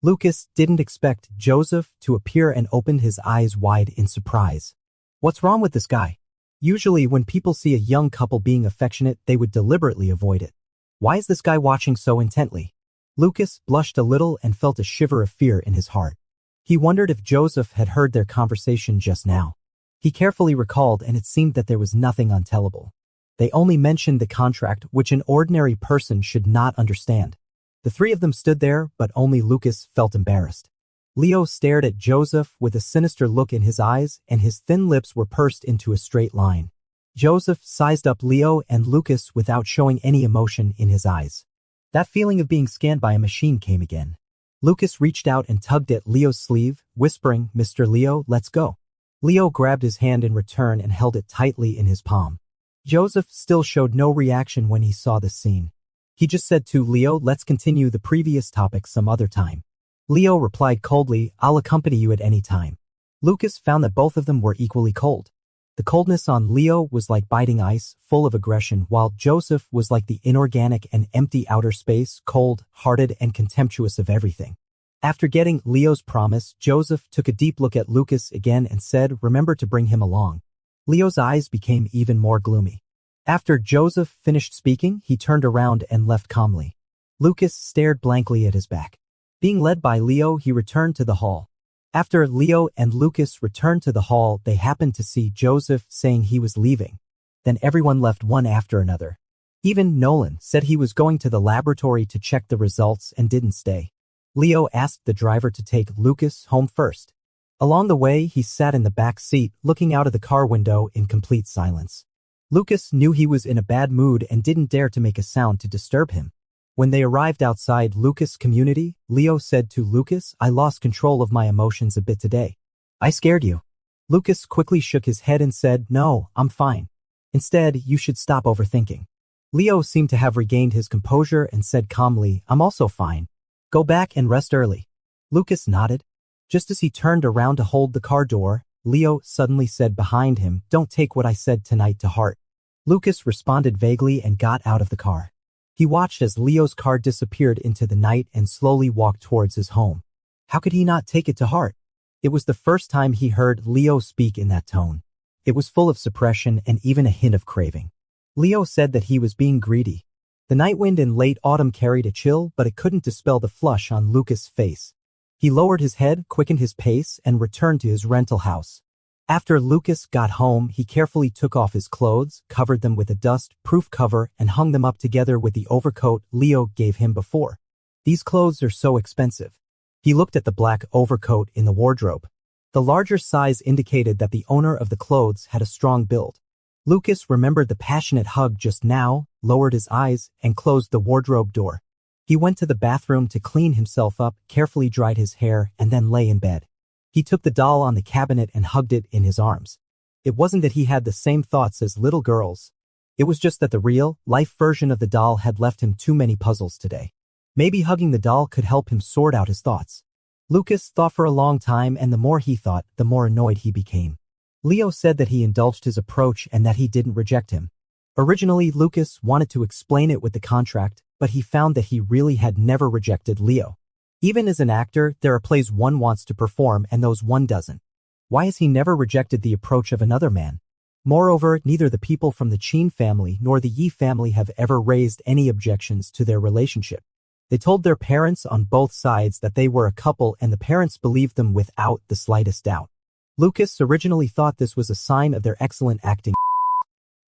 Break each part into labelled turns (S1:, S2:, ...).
S1: Lucas didn't expect Joseph to appear and opened his eyes wide in surprise. What's wrong with this guy? Usually when people see a young couple being affectionate, they would deliberately avoid it. Why is this guy watching so intently? Lucas blushed a little and felt a shiver of fear in his heart. He wondered if Joseph had heard their conversation just now. He carefully recalled, and it seemed that there was nothing untellable. They only mentioned the contract, which an ordinary person should not understand. The three of them stood there, but only Lucas felt embarrassed. Leo stared at Joseph with a sinister look in his eyes, and his thin lips were pursed into a straight line. Joseph sized up Leo and Lucas without showing any emotion in his eyes. That feeling of being scanned by a machine came again. Lucas reached out and tugged at Leo's sleeve, whispering, "Mr. Leo, let's go." Leo grabbed his hand in return and held it tightly in his palm. Joseph still showed no reaction when he saw this scene. He just said to Leo, "Let's continue the previous topic some other time." Leo replied coldly, "I'll accompany you at any time." Lucas found that both of them were equally cold. The coldness on Leo was like biting ice, full of aggression, while Joseph was like the inorganic and empty outer space, cold-hearted and contemptuous of everything. After getting Leo's promise, Joseph took a deep look at Lucas again and said, "Remember to bring him along." Leo's eyes became even more gloomy. After Joseph finished speaking, he turned around and left calmly. Lucas stared blankly at his back. Being led by Leo, he returned to the hall. After Leo and Lucas returned to the hall, they happened to see Joseph saying he was leaving. Then everyone left one after another. Even Nolan said he was going to the laboratory to check the results and didn't stay. Leo asked the driver to take Lucas home first. Along the way, he sat in the back seat, looking out of the car window in complete silence. Lucas knew he was in a bad mood and didn't dare to make a sound to disturb him. When they arrived outside blcommunity, Leo said to Lucas, "I lost control of my emotions a bit today. I scared you." Lucas quickly shook his head and said, "No, I'm fine. Instead, you should stop overthinking." Leo seemed to have regained his composure and said calmly, "I'm also fine. Go back and rest early." Lucas nodded. Just as he turned around to hold the car door, Leo suddenly said behind him, "Don't take what I said tonight to heart." Lucas responded vaguely and got out of the car. He watched as Leo's car disappeared into the night and slowly walked towards his home. How could he not take it to heart? It was the first time he heard Leo speak in that tone. It was full of suppression and even a hint of craving. Leo said that he was being greedy. The night wind in late autumn carried a chill, but it couldn't dispel the flush on Lucas' face. He lowered his head, quickened his pace, and returned to his rental house. After Lucas got home, he carefully took off his clothes, covered them with a dust-proof cover, and hung them up together with the overcoat Leo gave him before. These clothes are so expensive. He looked at the black overcoat in the wardrobe. The larger size indicated that the owner of the clothes had a strong build. Lucas remembered the passionate hug just now, lowered his eyes, and closed the wardrobe door. He went to the bathroom to clean himself up, carefully dried his hair, and then lay in bed. He took the doll on the cabinet and hugged it in his arms. It wasn't that he had the same thoughts as little girls. It was just that the real-life version of the doll had left him too many puzzles today. Maybe hugging the doll could help him sort out his thoughts. Lucas thought for a long time, and the more he thought, the more annoyed he became. Leo said that he indulged his approach and that he didn't reject him. Originally, Lucas wanted to explain it with the contract, but he found that he really had never rejected Leo. Even as an actor, there are plays one wants to perform and those one doesn't. Why has he never rejected the approach of another man? Moreover, neither the people from the Chin family nor the Yi family have ever raised any objections to their relationship. They told their parents on both sides that they were a couple, and the parents believed them without the slightest doubt. Lucas originally thought this was a sign of their excellent acting.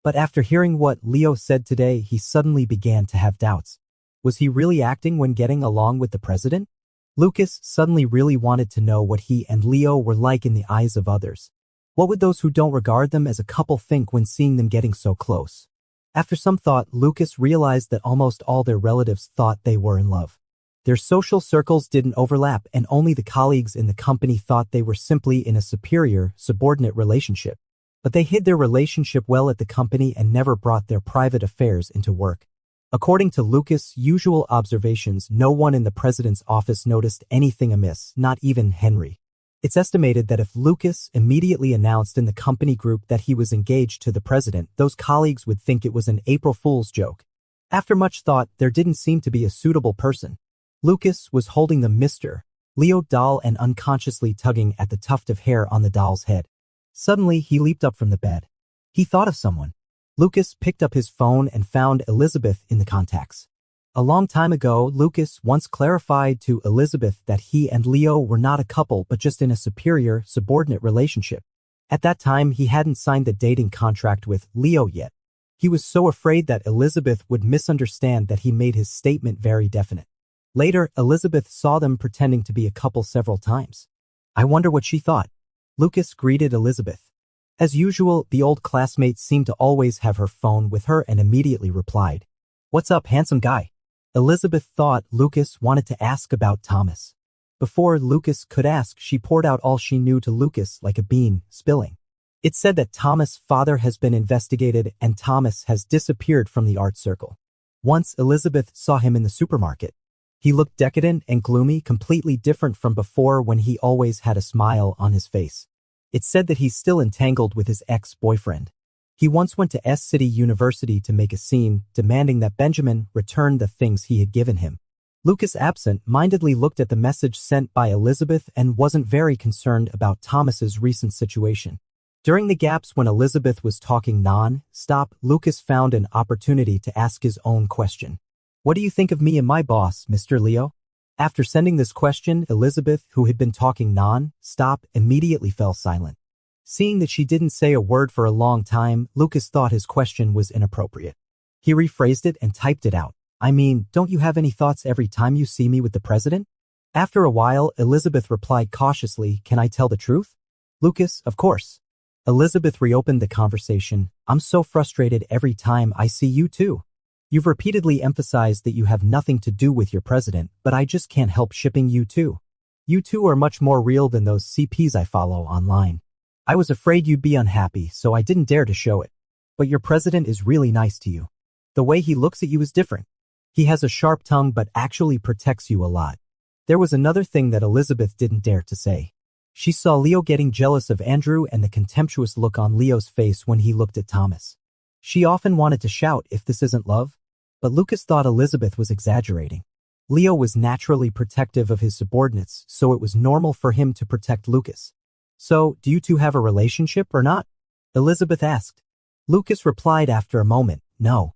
S1: But after hearing what Leo said today, he suddenly began to have doubts. Was he really acting when getting along with the president? Lucas suddenly really wanted to know what he and Leo were like in the eyes of others. What would those who don't regard them as a couple think when seeing them getting so close? After some thought, Lucas realized that almost all their relatives thought they were in love. Their social circles didn't overlap, and only the colleagues in the company thought they were simply in a superior, subordinate relationship. But they hid their relationship well at the company and never brought their private affairs into work. According to Lucas' usual observations, no one in the president's office noticed anything amiss, not even Henry. It's estimated that if Lucas immediately announced in the company group that he was engaged to the president, those colleagues would think it was an April Fool's joke. After much thought, there didn't seem to be a suitable person. Lucas was holding the Mr. Leo doll and unconsciously tugging at the tuft of hair on the doll's head. Suddenly, he leaped up from the bed. He thought of someone. Lucas picked up his phone and found Elizabeth in the contacts. A long time ago, Lucas once clarified to Elizabeth that he and Leo were not a couple but just in a superior, subordinate relationship. At that time, he hadn't signed the dating contract with Leo yet. He was so afraid that Elizabeth would misunderstand that he made his statement very definite. Later, Elizabeth saw them pretending to be a couple several times. I wonder what she thought. Lucas greeted Elizabeth. As usual, the old classmate seemed to always have her phone with her and immediately replied, "What's up, handsome guy?" Elizabeth thought Lucas wanted to ask about Thomas. Before Lucas could ask, she poured out all she knew to Lucas like a bean, spilling. It said that Thomas' father has been investigated and Thomas has disappeared from the art circle. Once Elizabeth saw him in the supermarket. He looked decadent and gloomy, completely different from before when he always had a smile on his face. It said that he's still entangled with his ex-boyfriend. He once went to S-City University to make a scene, demanding that Benjamin return the things he had given him. Lucas absent-mindedly looked at the message sent by Elizabeth and wasn't very concerned about Thomas's recent situation. During the gaps when Elizabeth was talking non-stop, Lucas found an opportunity to ask his own question. "What do you think of me and my boss, Mr. Leo?" After sending this question, Elizabeth, who had been talking non-stop, immediately fell silent. Seeing that she didn't say a word for a long time, Lucas thought his question was inappropriate. He rephrased it and typed it out. "I mean, don't you have any thoughts every time you see me with the president?" After a while, Elizabeth replied cautiously, "Can I tell the truth?" Lucas, "Of course." Elizabeth reopened the conversation. "I'm so frustrated every time I see you two. You've repeatedly emphasized that you have nothing to do with your president, but I just can't help shipping you two. You two are much more real than those CPs I follow online. I was afraid you'd be unhappy, so I didn't dare to show it. But your president is really nice to you. The way he looks at you is different. He has a sharp tongue but actually protects you a lot." There was another thing that Elizabeth didn't dare to say. She saw Leo getting jealous of Andrew and the contemptuous look on Leo's face when he looked at Thomas. She often wanted to shout, "If this isn't love?" But Lucas thought Elizabeth was exaggerating. Leo was naturally protective of his subordinates, so it was normal for him to protect Lucas. "So, do you two have a relationship or not?" Elizabeth asked. Lucas replied after a moment, "No."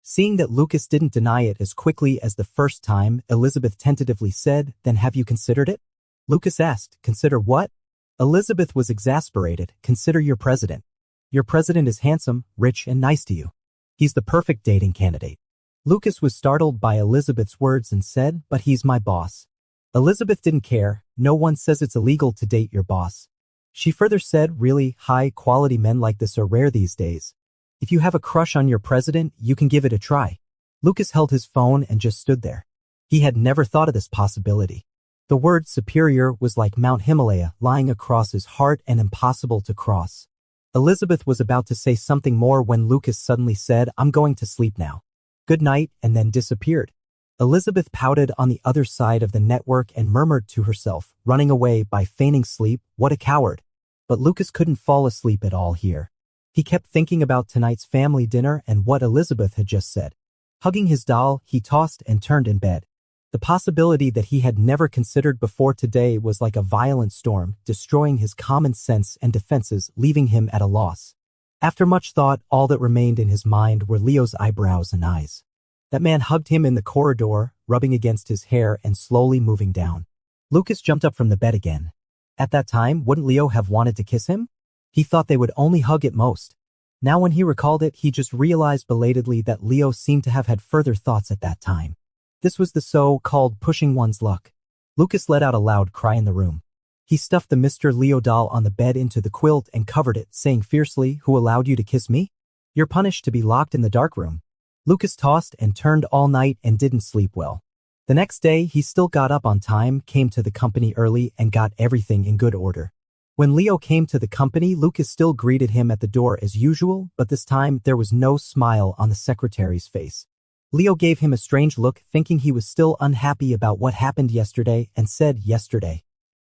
S1: Seeing that Lucas didn't deny it as quickly as the first time, Elizabeth tentatively said, "Then have you considered it?" Lucas asked, "Consider what?" Elizabeth was exasperated. "Consider your president. Your president is handsome, rich, and nice to you. He's the perfect dating candidate." Lucas was startled by Elizabeth's words and said, "But he's my boss." Elizabeth didn't care. "No one says it's illegal to date your boss." She further said, "Really high-quality men like this are rare these days. If you have a crush on your president, you can give it a try." Lucas held his phone and just stood there. He had never thought of this possibility. The word superior was like Mount Himalaya lying across his heart and impossible to cross. Elizabeth was about to say something more when Lucas suddenly said, "I'm going to sleep now. Good night," and then disappeared. Elizabeth pouted on the other side of the network and murmured to herself, running away by feigning sleep, "What a coward." But Lucas couldn't fall asleep at all here. He kept thinking about tonight's family dinner and what Elizabeth had just said. Hugging his doll, he tossed and turned in bed. The possibility that he had never considered before today was like a violent storm, destroying his common sense and defenses, leaving him at a loss. After much thought, all that remained in his mind were Leo's eyebrows and eyes. That man hugged him in the corridor, rubbing against his hair and slowly moving down. Lucas jumped up from the bed again. At that time, wouldn't Leo have wanted to kiss him? He thought they would only hug at most. Now when he recalled it, he just realized belatedly that Leo seemed to have had further thoughts at that time. This was the so-called pushing one's luck. Lucas let out a loud cry in the room. He stuffed the Mr. Leo doll on the bed into the quilt and covered it, saying fiercely, "Who allowed you to kiss me? You're punished to be locked in the dark room." Lucas tossed and turned all night and didn't sleep well. The next day, he still got up on time, came to the company early, and got everything in good order. When Leo came to the company, Lucas still greeted him at the door as usual, but this time there was no smile on the secretary's face. Leo gave him a strange look, thinking he was still unhappy about what happened yesterday, and said, "Yesterday."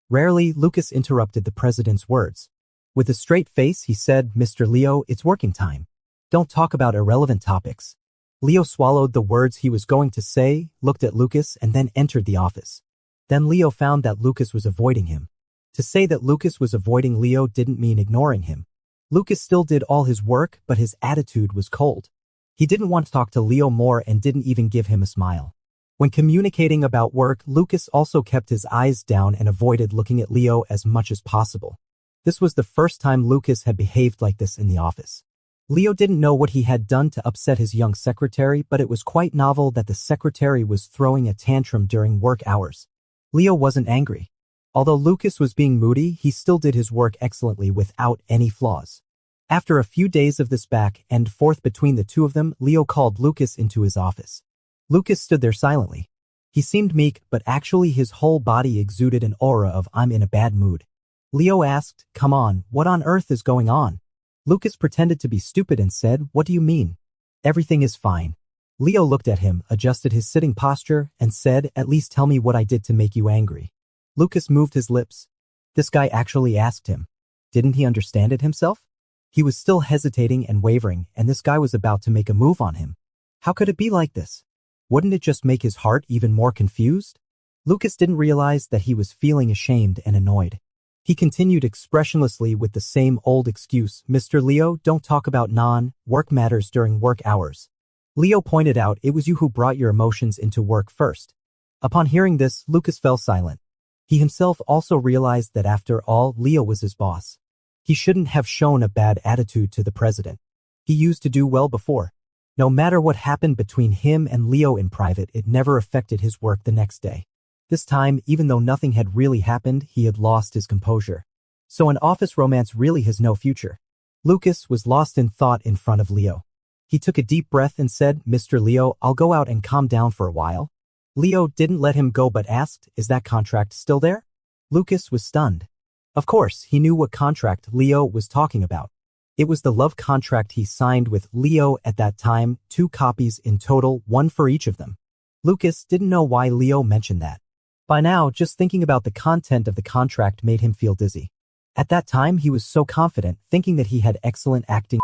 S1: Rarely, Lucas interrupted the president's words. With a straight face, he said, "Mr. Leo, it's working time. Don't talk about irrelevant topics." Leo swallowed the words he was going to say, looked at Lucas, and then entered the office. Then Leo found that Lucas was avoiding him. To say that Lucas was avoiding Leo didn't mean ignoring him. Lucas still did all his work, but his attitude was cold. He didn't want to talk to Leo more and didn't even give him a smile. When communicating about work, Lucas also kept his eyes down and avoided looking at Leo as much as possible. This was the first time Lucas had behaved like this in the office. Leo didn't know what he had done to upset his young secretary, but it was quite novel that the secretary was throwing a tantrum during work hours. Leo wasn't angry. Although Lucas was being moody, he still did his work excellently without any flaws. After a few days of this back and forth between the two of them, Leo called Lucas into his office. Lucas stood there silently. He seemed meek, but actually his whole body exuded an aura of "I'm in a bad mood." Leo asked, "Come on, what on earth is going on?" Lucas pretended to be stupid and said, "What do you mean? Everything is fine." Leo looked at him, adjusted his sitting posture, and said, "At least tell me what I did to make you angry." Lucas moved his lips. This guy actually asked him. Didn't he understand it himself? He was still hesitating and wavering, and this guy was about to make a move on him. How could it be like this? Wouldn't it just make his heart even more confused? Lucas didn't realize that he was feeling ashamed and annoyed. He continued expressionlessly with the same old excuse, "Mr. Leo, don't talk about non-work matters during work hours." Leo pointed out, "It was you who brought your emotions into work first." Upon hearing this, Lucas fell silent. He himself also realized that after all, Leo was his boss. He shouldn't have shown a bad attitude to the president. He used to do well before. No matter what happened between him and Leo in private, it never affected his work the next day. This time, even though nothing had really happened, he had lost his composure. So an office romance really has no future. Lucas was lost in thought in front of Leo. He took a deep breath and said, "Mr. Leo, I'll go out and calm down for a while." Leo didn't let him go but asked, "Is that contract still there?" Lucas was stunned. Of course, he knew what contract Leo was talking about. It was the love contract he signed with Leo at that time, 2 copies in total, 1 for each of them. Lucas didn't know why Leo mentioned that. By now, just thinking about the content of the contract made him feel dizzy. At that time, he was so confident, thinking that he had excellent acting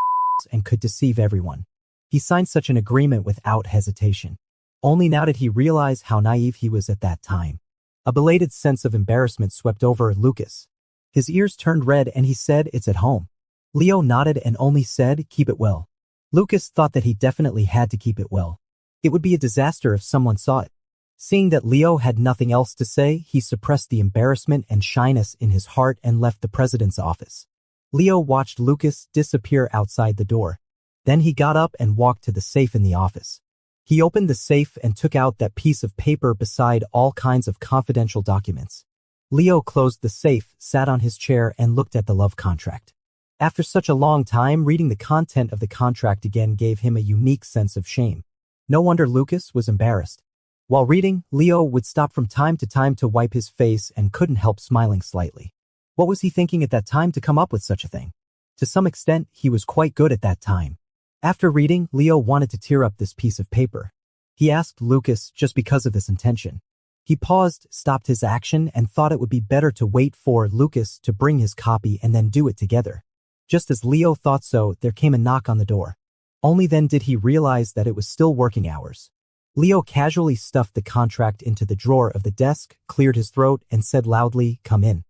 S1: and could deceive everyone. He signed such an agreement without hesitation. Only now did he realize how naive he was at that time. A belated sense of embarrassment swept over Lucas. His ears turned red and he said, "It's at home." Leo nodded and only said, "Keep it well." Lucas thought that he definitely had to keep it well. It would be a disaster if someone saw it. Seeing that Leo had nothing else to say, he suppressed the embarrassment and shyness in his heart and left the president's office. Leo watched Lucas disappear outside the door. Then he got up and walked to the safe in the office. He opened the safe and took out that piece of paper beside all kinds of confidential documents. Leo closed the safe, sat on his chair, and looked at the love contract. After such a long time, reading the content of the contract again gave him a unique sense of shame. No wonder Lucas was embarrassed. While reading, Leo would stop from time to time to wipe his face and couldn't help smiling slightly. What was he thinking at that time to come up with such a thing? To some extent, he was quite good at that time. After reading, Leo wanted to tear up this piece of paper. He asked Lucas just because of this intention. He paused, stopped his action, and thought it would be better to wait for Lucas to bring his copy and then do it together. Just as Leo thought so, there came a knock on the door. Only then did he realize that it was still working hours. Leo casually stuffed the contract into the drawer of the desk, cleared his throat, and said loudly, "Come in."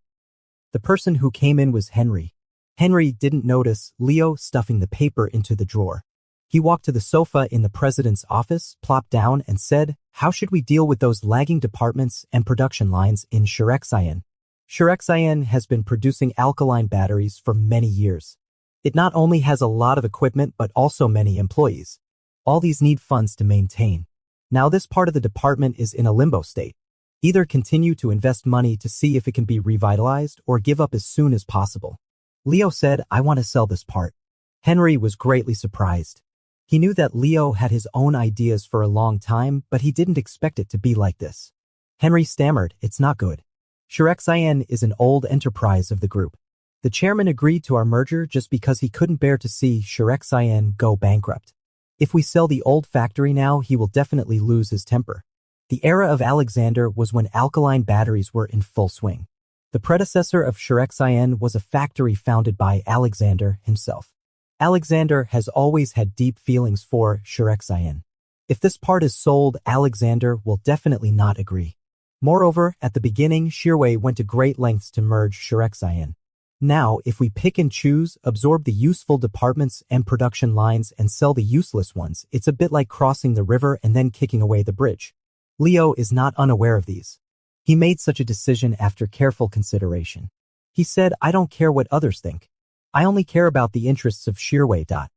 S1: The person who came in was Henry. Henry didn't notice Leo stuffing the paper into the drawer. He walked to the sofa in the president's office, plopped down, and said, "How should we deal with those lagging departments and production lines in blxin? blxin has been producing alkaline batteries for many years. It not only has a lot of equipment but also many employees. All these need funds to maintain. Now this part of the department is in a limbo state. Either continue to invest money to see if it can be revitalized or give up as soon as possible." Leo said, "I want to sell this part." Henry was greatly surprised. He knew that Leo had his own ideas for a long time, but he didn't expect it to be like this. Henry stammered, "It's not good. blxin is an old enterprise of the group. The chairman agreed to our merger just because he couldn't bear to see blxin go bankrupt. If we sell the old factory now, he will definitely lose his temper. The era of Alexander was when alkaline batteries were in full swing. The predecessor of blxin was a factory founded by Alexander himself. Alexander has always had deep feelings for blxin. If this part is sold, Alexander will definitely not agree. Moreover, at the beginning Yaoi went to great lengths to merge Shirexien. Now, if we pick and choose, absorb the useful departments and production lines and sell the useless ones, it's a bit like crossing the river and then kicking away the bridge. Leo is not unaware of these. He made such a decision after careful consideration. He said, I don't care what others think. I only care about the interests of Yaoi.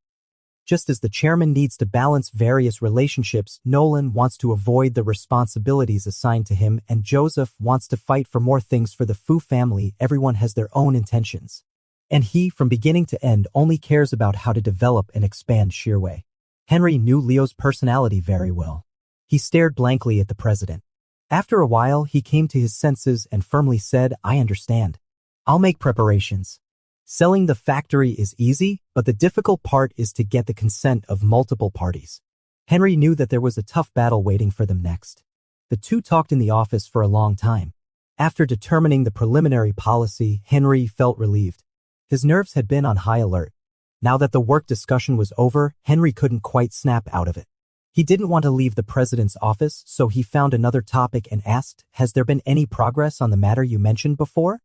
S1: Just as the chairman needs to balance various relationships, Nolan wants to avoid the responsibilities assigned to him, and Joseph wants to fight for more things for the Fu family. Everyone has their own intentions. And he, from beginning to end, only cares about how to develop and expand Yaoi. Henry knew Leo's personality very well. He stared blankly at the president. After a while, he came to his senses and firmly said, I understand. I'll make preparations. Selling the factory is easy, but the difficult part is to get the consent of multiple parties. Henry knew that there was a tough battle waiting for them next. The two talked in the office for a long time. After determining the preliminary policy, Henry felt relieved. His nerves had been on high alert. Now that the work discussion was over, Henry couldn't quite snap out of it. He didn't want to leave the president's office, so he found another topic and asked, Has there been any progress on the matter you mentioned before?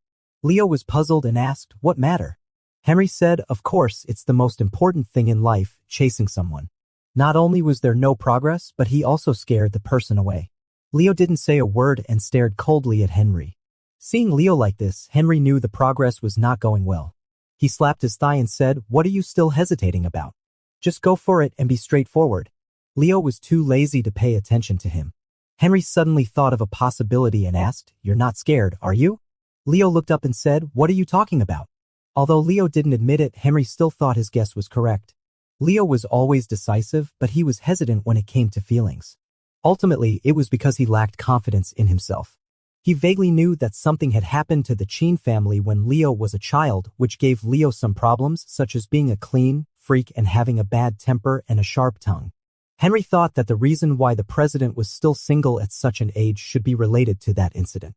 S1: Leo was puzzled and asked, What matter? Henry said, Of course, it's the most important thing in life, chasing someone. Not only was there no progress, but he also scared the person away. Leo didn't say a word and stared coldly at Henry. Seeing Leo like this, Henry knew the progress was not going well. He slapped his thigh and said, What are you still hesitating about? Just go for it and be straightforward. Leo was too lazy to pay attention to him. Henry suddenly thought of a possibility and asked, You're not scared, are you? Leo looked up and said, What are you talking about? Although Leo didn't admit it, Henry still thought his guess was correct. Leo was always decisive, but he was hesitant when it came to feelings. Ultimately, it was because he lacked confidence in himself. He vaguely knew that something had happened to the Chin family when Leo was a child, which gave Leo some problems, such as being a clean freak and having a bad temper and a sharp tongue. Henry thought that the reason why the president was still single at such an age should be related to that incident.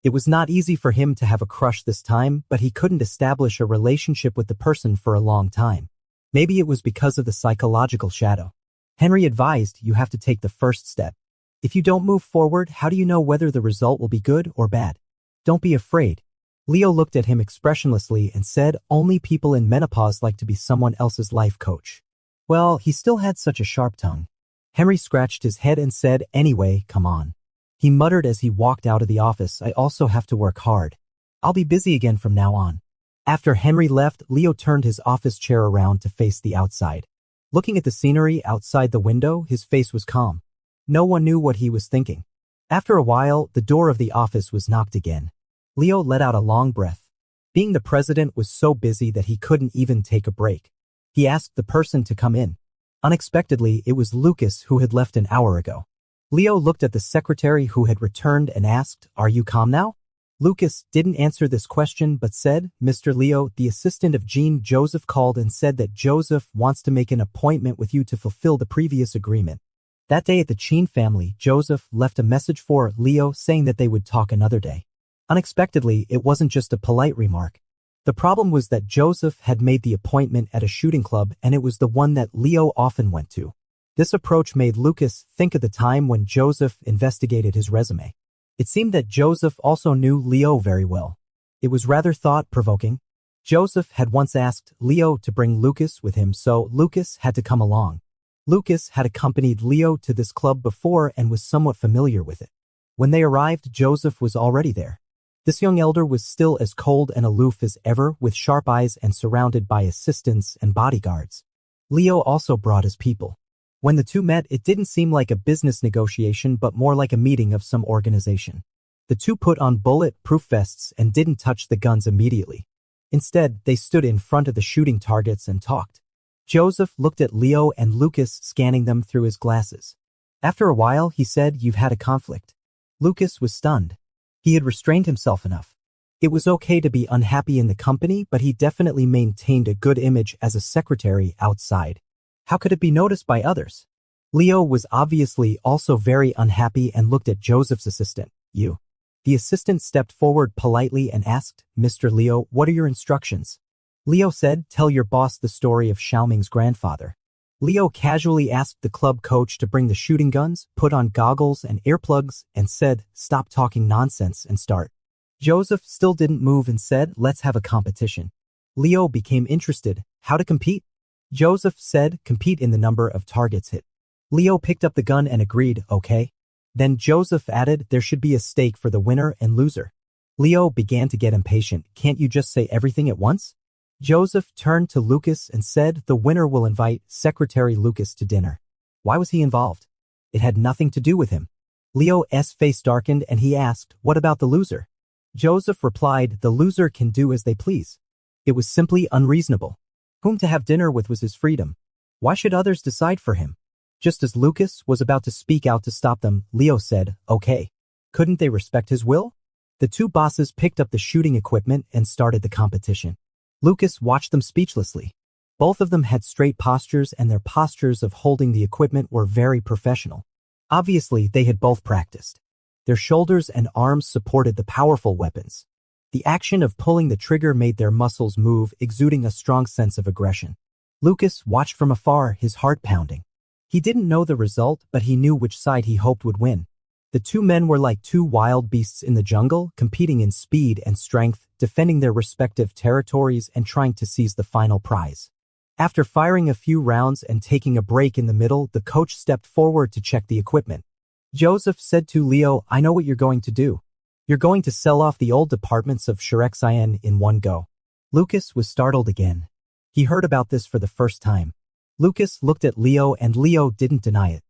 S1: It was not easy for him to have a crush this time, but he couldn't establish a relationship with the person for a long time. Maybe it was because of the psychological shadow. Henry advised, You have to take the first step. If you don't move forward, how do you know whether the result will be good or bad? Don't be afraid. Leo looked at him expressionlessly and said, Only people in menopause like to be someone else's life coach. Well, he still had such a sharp tongue. Henry scratched his head and said, Anyway, come on. He muttered as he walked out of the office, I also have to work hard. I'll be busy again from now on. After Henry left, Leo turned his office chair around to face the outside. Looking at the scenery outside the window, his face was calm. No one knew what he was thinking. After a while, the door of the office was knocked again. Leo let out a long breath. Being the president was so busy that he couldn't even take a break. He asked the person to come in. Unexpectedly, it was Lucas, who had left an hour ago. Leo looked at the secretary who had returned and asked, Are you calm now? Lucas didn't answer this question but said, Mr. Leo, the assistant of Jean Joseph called and said that Joseph wants to make an appointment with you to fulfill the previous agreement. That day at the Chin family, Joseph left a message for Leo saying that they would talk another day. Unexpectedly, it wasn't just a polite remark. The problem was that Joseph had made the appointment at a shooting club, and it was the one that Leo often went to. This approach made Lucas think of the time when Joseph investigated his resume. It seemed that Joseph also knew Leo very well. It was rather thought-provoking. Joseph had once asked Leo to bring Lucas with him, so Lucas had to come along. Lucas had accompanied Leo to this club before and was somewhat familiar with it. When they arrived, Joseph was already there. This young elder was still as cold and aloof as ever, with sharp eyes and surrounded by assistants and bodyguards. Leo also brought his people. When the two met, it didn't seem like a business negotiation but more like a meeting of some organization. The two put on bullet-proof vests and didn't touch the guns immediately. Instead, they stood in front of the shooting targets and talked. Joseph looked at Leo and Lucas, scanning them through his glasses. After a while, he said, You've had a conflict. Lucas was stunned. He had restrained himself enough. It was okay to be unhappy in the company, but he definitely maintained a good image as a secretary outside. How could it be noticed by others? Leo was obviously also very unhappy and looked at Joseph's assistant. You. The assistant stepped forward politely and asked, Mr. Leo, what are your instructions? Leo said, Tell your boss the story of Xiaoming's grandfather. Leo casually asked the club coach to bring the shooting guns, put on goggles and earplugs, and said, "Stop talking nonsense and start." Joseph still didn't move and said, "Let's have a competition." Leo became interested. How to compete? Joseph said, "Compete in the number of targets hit." Leo picked up the gun and agreed, "Okay." Then Joseph added, "There should be a stake for the winner and loser." Leo began to get impatient. "Can't you just say everything at once?" Joseph turned to Lucas and said, "The winner will invite Secretary Lucas to dinner." Why was he involved? It had nothing to do with him. Leo's face darkened and he asked, "What about the loser?" Joseph replied, "The loser can do as they please." It was simply unreasonable. Whom to have dinner with was his freedom. Why should others decide for him? Just as Lucas was about to speak out to stop them, Leo said, "Okay." Couldn't they respect his will? The two bosses picked up the shooting equipment and started the competition. Lucas watched them speechlessly. Both of them had straight postures and their postures of holding the equipment were very professional. Obviously, they had both practiced. Their shoulders and arms supported the powerful weapons. The action of pulling the trigger made their muscles move, exuding a strong sense of aggression. Lucas watched from afar, his heart pounding. He didn't know the result, but he knew which side he hoped would win. The two men were like two wild beasts in the jungle, competing in speed and strength, defending their respective territories and trying to seize the final prize. After firing a few rounds and taking a break in the middle, the coach stepped forward to check the equipment. Joseph said to Leo, "I know what you're going to do. You're going to sell off the old departments of blchina in one go." Lucas was startled again. He heard about this for the first time. Lucas looked at Leo and Leo didn't deny it.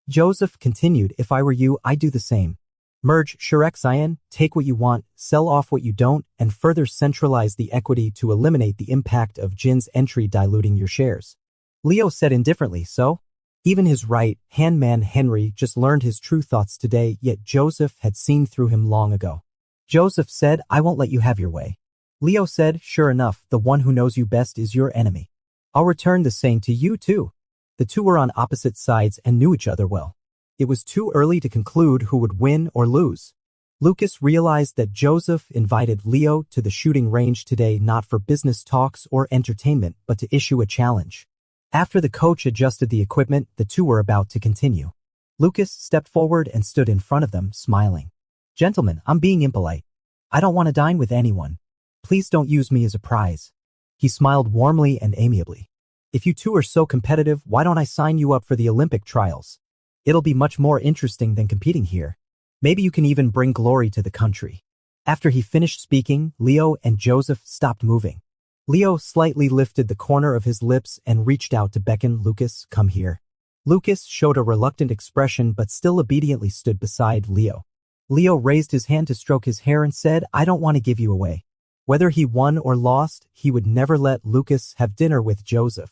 S1: Joseph continued, "If I were you, I'd do the same. Merge blchina, take what you want, sell off what you don't, and further centralize the equity to eliminate the impact of Jin's entry diluting your shares." Leo said indifferently, "So?" Even his right-hand man Henry just learned his true thoughts today, yet Joseph had seen through him long ago. Joseph said, "I won't let you have your way." Leo said, "Sure enough, the one who knows you best is your enemy. I'll return the same to you too." The two were on opposite sides and knew each other well. It was too early to conclude who would win or lose. Lucas realized that Joseph invited Leo to the shooting range today not for business talks or entertainment, but to issue a challenge. After the coach adjusted the equipment, the two were about to continue. Lucas stepped forward and stood in front of them, smiling. "Gentlemen, I'm being impolite. I don't want to dine with anyone. Please don't use me as a prize." He smiled warmly and amiably. "If you two are so competitive, why don't I sign you up for the Olympic trials? It'll be much more interesting than competing here. Maybe you can even bring glory to the country." After he finished speaking, Leo and Joseph stopped moving. Leo slightly lifted the corner of his lips and reached out to beckon Lucas, "Come here." Lucas showed a reluctant expression but still obediently stood beside Leo. Leo raised his hand to stroke his hair and said, "I don't want to give you away." Whether he won or lost, he would never let Lucas have dinner with Joseph.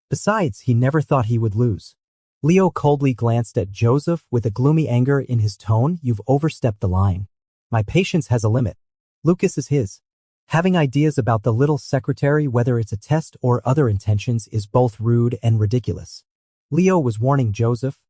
S1: Besides, he never thought he would lose. Leo coldly glanced at Joseph with a gloomy anger in his tone. "You've overstepped the line. My patience has a limit." Lucas is his. Having ideas about the little secretary, whether it's a test or other intentions, is both rude and ridiculous. Leo was warning Joseph.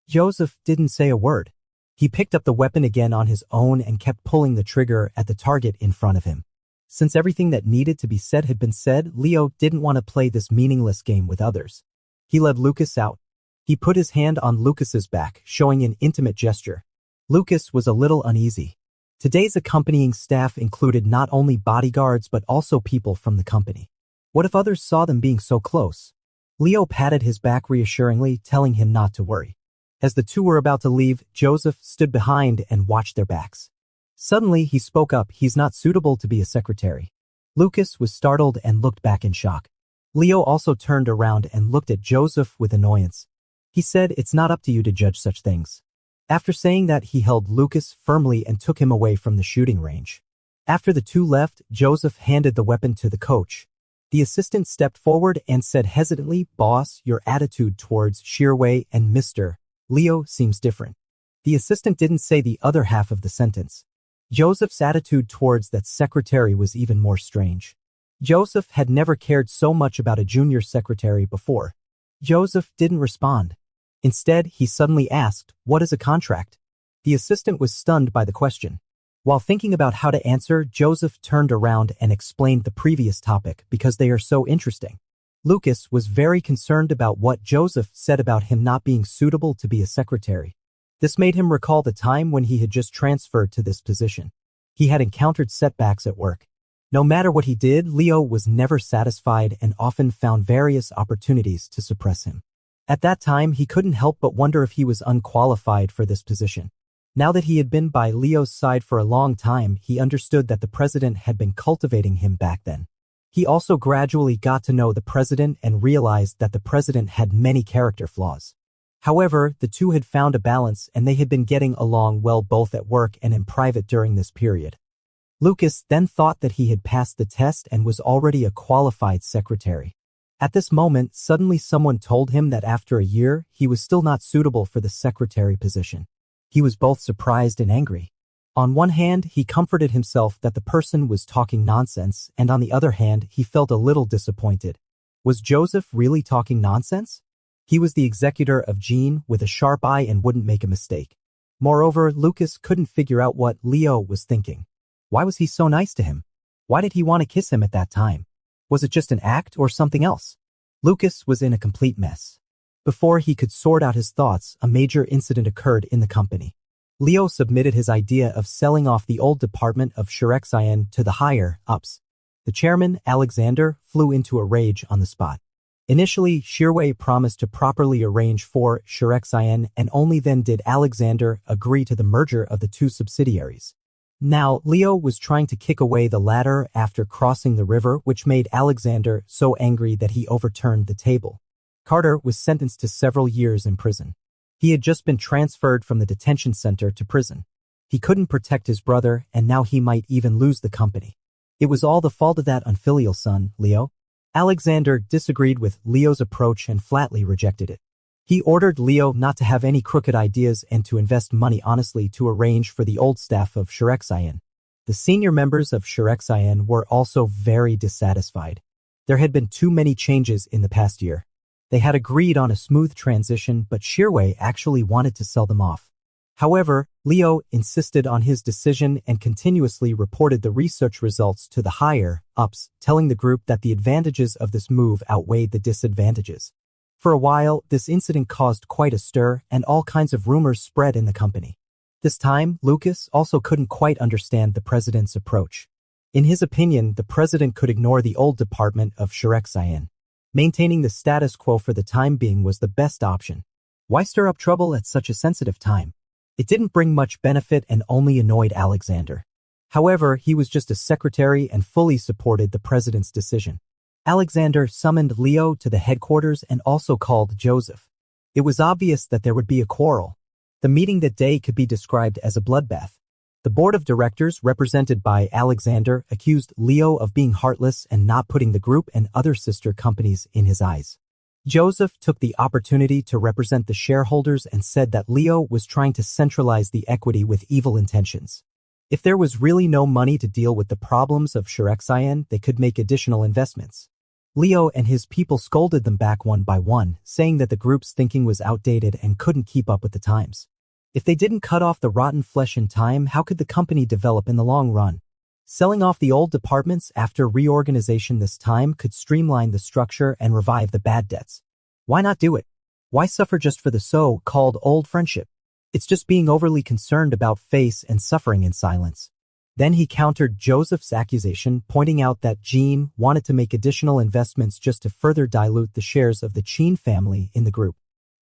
S1: Joseph didn't say a word. He picked up the weapon again on his own and kept pulling the trigger at the target in front of him. Since everything that needed to be said had been said, Leo didn't want to play this meaningless game with others. He led Lucas out. He put his hand on Lucas's back, showing an intimate gesture. Lucas was a little uneasy. Today's accompanying staff included not only bodyguards but also people from the company. What if others saw them being so close? Leo patted his back reassuringly, telling him not to worry. As the two were about to leave, Joseph stood behind and watched their backs. Suddenly, he spoke up, "He's not suitable to be a secretary." Lucas was startled and looked back in shock. Leo also turned around and looked at Joseph with annoyance. He said, "It's not up to you to judge such things." After saying that, he held Lucas firmly and took him away from the shooting range. After the two left, Joseph handed the weapon to the coach. The assistant stepped forward and said hesitantly, "Boss, your attitude towards Yaoi and Mr. Leo seems different." The assistant didn't say the other half of the sentence. Joseph's attitude towards that secretary was even more strange. Joseph had never cared so much about a junior secretary before. Joseph didn't respond. Instead, he suddenly asked, "What is a contract?" The assistant was stunned by the question. While thinking about how to answer, Joseph turned around and explained the previous topic because they are so interesting. Lucas was very concerned about what Joseph said about him not being suitable to be a secretary. This made him recall the time when he had just transferred to this position. He had encountered setbacks at work. No matter what he did, Leo was never satisfied and often found various opportunities to suppress him. At that time, he couldn't help but wonder if he was unqualified for this position. Now that he had been by Leo's side for a long time, he understood that the president had been cultivating him back then. He also gradually got to know the president and realized that the president had many character flaws. However, the two had found a balance and they had been getting along well both at work and in private during this period. Lucas then thought that he had passed the test and was already a qualified secretary. At this moment, suddenly someone told him that after a year, he was still not suitable for the secretary position. He was both surprised and angry. On one hand, he comforted himself that the person was talking nonsense, and on the other hand, he felt a little disappointed. Was Joseph really talking nonsense? He was the executor of Jean with a sharp eye and wouldn't make a mistake. Moreover, Lucas couldn't figure out what Leo was thinking. Why was he so nice to him? Why did he want to kiss him at that time? Was it just an act or something else? Lucas was in a complete mess. Before he could sort out his thoughts, a major incident occurred in the company. Leo submitted his idea of selling off the old department of blchina to the higher-ups. The chairman, Alexander, flew into a rage on the spot. Initially, Yaoi promised to properly arrange for blchina, and only then did Alexander agree to the merger of the two subsidiaries. Now, Leo was trying to kick away the latter after crossing the river, which made Alexander so angry that he overturned the table. Carter was sentenced to several years in prison. He had just been transferred from the detention center to prison. He couldn't protect his brother, and now he might even lose the company. It was all the fault of that unfilial son, Leo. Alexander disagreed with Leo's approach and flatly rejected it. He ordered Leo not to have any crooked ideas and to invest money honestly to arrange for the old staff of blchina. The senior members of blchina were also very dissatisfied. There had been too many changes in the past year. They had agreed on a smooth transition, but Yaoi actually wanted to sell them off. However, Leo insisted on his decision and continuously reported the research results to the higher-ups, telling the group that the advantages of this move outweighed the disadvantages. For a while, this incident caused quite a stir, and all kinds of rumors spread in the company. This time, Lucas also couldn't quite understand the president's approach. In his opinion, the president could ignore the old department of blchina. Maintaining the status quo for the time being was the best option. Why stir up trouble at such a sensitive time? It didn't bring much benefit and only annoyed Alexander. However, he was just a secretary and fully supported the president's decision. Alexander summoned Leo to the headquarters and also called Joseph. It was obvious that there would be a quarrel. The meeting that day could be described as a bloodbath. The board of directors, represented by Alexander, accused Leo of being heartless and not putting the group and other sister companies in his eyes. Joseph took the opportunity to represent the shareholders and said that Leo was trying to centralize the equity with evil intentions. If there was really no money to deal with the problems of blchina, they could make additional investments. Leo and his people scolded them back one by one, saying that the group's thinking was outdated and couldn't keep up with the times. If they didn't cut off the rotten flesh in time, how could the company develop in the long run? Selling off the old departments after reorganization this time could streamline the structure and revive the bad debts. Why not do it? Why suffer just for the so-called old friendship? It's just being overly concerned about face and suffering in silence. Then he countered Joseph's accusation, pointing out that Jean wanted to make additional investments just to further dilute the shares of the Jean family in the group.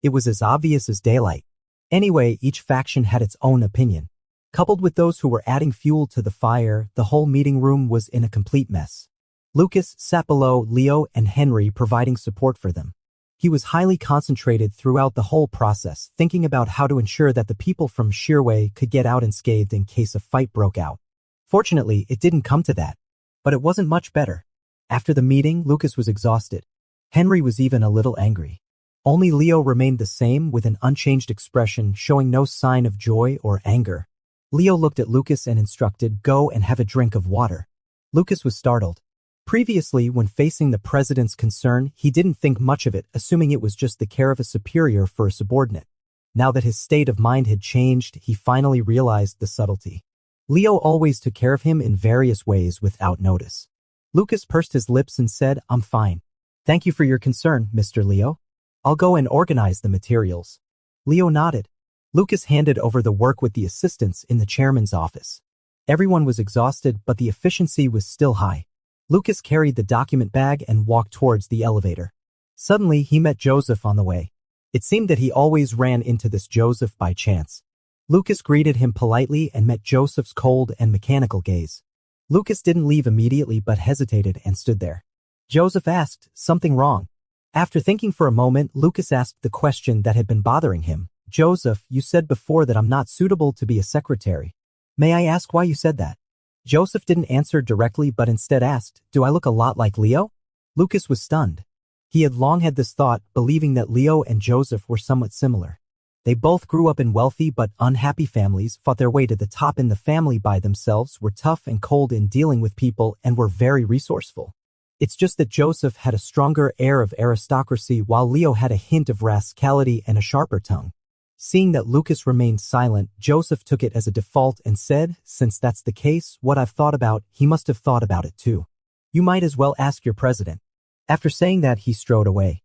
S1: It was as obvious as daylight. Anyway, each faction had its own opinion. Coupled with those who were adding fuel to the fire, the whole meeting room was in a complete mess. Lucas sat below Leo and Henry, providing support for them. He was highly concentrated throughout the whole process, thinking about how to ensure that the people from Yaoi could get out unscathed in case a fight broke out. Fortunately, it didn't come to that. But it wasn't much better. After the meeting, Lucas was exhausted. Henry was even a little angry. Only Leo remained the same, with an unchanged expression, showing no sign of joy or anger. Leo looked at Lucas and instructed, "Go and have a drink of water." Lucas was startled. Previously, when facing the president's concern, he didn't think much of it, assuming it was just the care of a superior for a subordinate. Now that his state of mind had changed, he finally realized the subtlety. Leo always took care of him in various ways without notice. Lucas pursed his lips and said, "I'm fine." Thank you for your concern, Mr. Leo. I'll go and organize the materials. Leo nodded. Lucas handed over the work with the assistants in the chairman's office. Everyone was exhausted, but the efficiency was still high. Lucas carried the document bag and walked towards the elevator. Suddenly, he met Joseph on the way. It seemed that he always ran into this Joseph by chance. Lucas greeted him politely and met Joseph's cold and mechanical gaze. Lucas didn't leave immediately but hesitated and stood there. Joseph asked, "Something wrong?" After thinking for a moment, Lucas asked the question that had been bothering him. "Joseph, you said before that I'm not suitable to be a secretary. May I ask why you said that?" Joseph didn't answer directly but instead asked, "Do I look a lot like Leo?" Lucas was stunned. He had long had this thought, believing that Leo and Joseph were somewhat similar. They both grew up in wealthy but unhappy families, fought their way to the top in the family by themselves, were tough and cold in dealing with people, and were very resourceful. It's just that Joseph had a stronger air of aristocracy while Leo had a hint of rascality and a sharper tongue. Seeing that Lucas remained silent, Joseph took it as a default and said, "Since that's the case, what I've thought about, he must have thought about it too. You might as well ask your president." After saying that, he strode away.